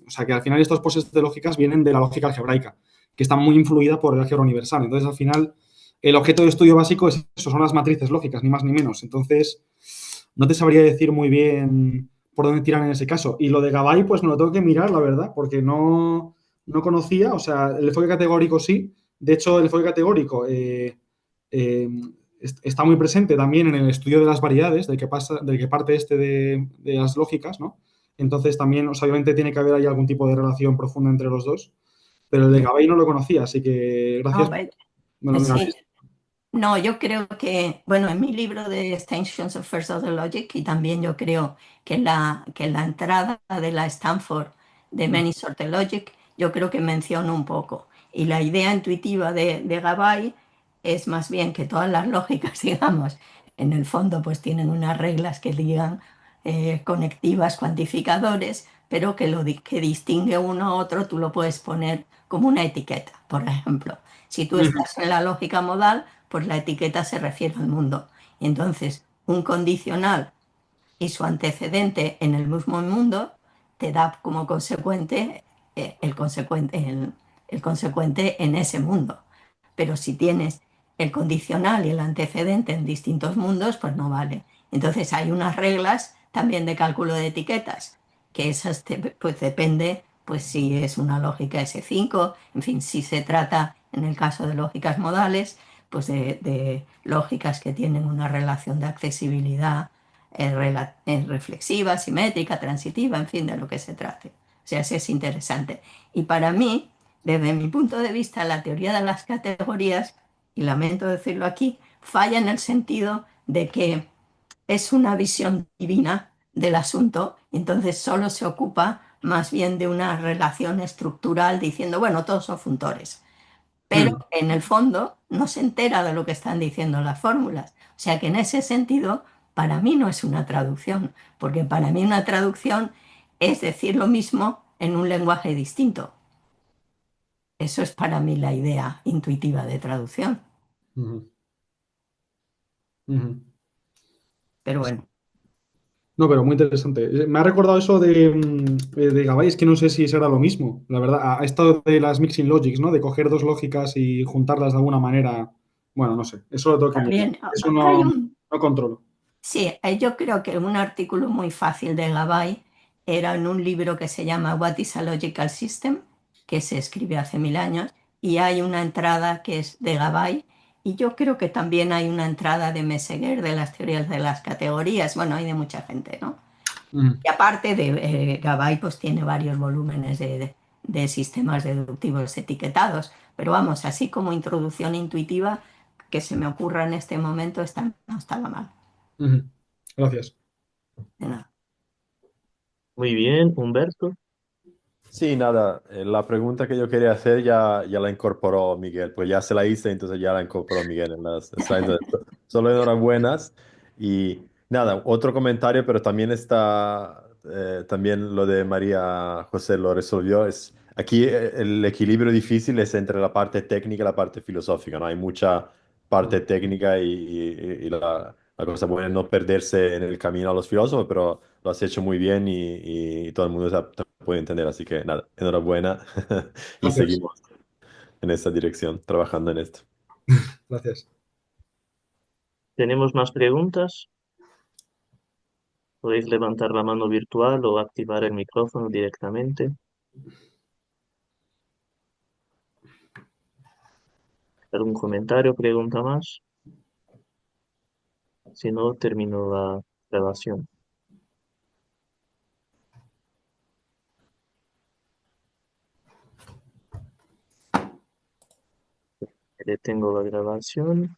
sea, que al final estos poses de lógicas vienen de la lógica algebraica, que está muy influida por el álgebra universal. Entonces, al final, el objeto de estudio básico es eso, son las matrices lógicas, ni más ni menos. Entonces, no te sabría decir muy bien por dónde tiran en ese caso. Y lo de Gabay, pues me lo tengo que mirar, la verdad, porque no conocía, o sea, el enfoque categórico sí. De hecho, el enfoque categórico eh, está muy presente también en el estudio de las variedades, del que parte de las lógicas, ¿no? Entonces también, o sea, obviamente tiene que haber ahí algún tipo de relación profunda entre los dos, pero el de Gabay no lo conocía, así que No, gracias. Me lo miraré. sí. No, yo creo que, bueno, en mi libro de Extensions of First Order Logic, y también yo creo que en la entrada de la Stanford de Many Sorted Logic, yo creo que menciono un poco. Y la idea intuitiva de Gabay es más bien que todas las lógicas, digamos, en el fondo pues tienen unas reglas que digan conectivas, cuantificadores, pero que que distingue uno a otro tú lo puedes poner como una etiqueta, por ejemplo. Si tú Ujú. estás en la lógica modal, pues la etiqueta se refiere al mundo. Y entonces, un condicional y su antecedente en el mismo mundo te da como consecuente el consecuente en ese mundo. Pero si tienes el condicional y el antecedente en distintos mundos, pues no vale. Entonces hay unas reglas también de cálculo de etiquetas, que esas pues depende, pues si es una lógica S5, en fin, si se trata, en el caso de lógicas modales, pues de lógicas que tienen una relación de accesibilidad reflexiva, simétrica, transitiva, en fin, de lo que se trate. O sea, sí es interesante. Y para mí, desde mi punto de vista, la teoría de las categorías, y lamento decirlo aquí, falla en el sentido de que es una visión divina del asunto, y entonces solo se ocupa más bien de una relación estructural diciendo, bueno, todos son funtores, pero Mm. en el fondo no se entera de lo que están diciendo las fórmulas. O sea que en ese sentido, para mí no es una traducción, porque para mí una traducción es decir lo mismo en un lenguaje distinto. Eso es para mí la idea intuitiva de traducción. Ujú. Ujú. Pero bueno, No, pero muy interesante. Me ha recordado eso de Gabay, es que no sé si será lo mismo, la verdad. Ha estado de las mixing logics, ¿no? De coger dos lógicas y juntarlas de alguna manera. Bueno, no sé, eso lo tengo que mirar. también Eso hay no controlo. sí, yo creo que un artículo muy fácil de Gabay era en un libro que se llama What is a Logical System, que se escribe hace 1000 años, y hay una entrada que es de Gabay, y yo creo que también hay una entrada de Messeguer de las teorías de las categorías, bueno, hay de mucha gente, ¿no? Ujú. Y aparte de Gabay, pues tiene varios volúmenes de sistemas deductivos etiquetados, pero vamos, así como introducción intuitiva que se me ocurra en este momento, no estaba mal, Ujú. Gracias. de nada. Muy bien, Humberto. Sí, nada, la pregunta que yo quería hacer ya la incorporó Miguel, pues ya se la hice, entonces ya la incorporó Miguel en las slides. Solo enhorabuenas. Y nada, otro comentario, pero también está, también lo de María José lo resolvió. Aquí el equilibrio difícil es entre la parte técnica y la parte filosófica, ¿no? Hay mucha parte técnica y la cosa buena es no perderse en el camino a los filósofos, pero lo has hecho muy bien y todo el mundo te puede entender. Así que nada, enhorabuena y Gracias. seguimos en esta dirección, trabajando en esto. Gracias. ¿Tenemos más preguntas? Podéis levantar la mano virtual o activar el micrófono directamente. ¿Algún comentario, pregunta más? Si no, termino la grabación. Detengo la grabación.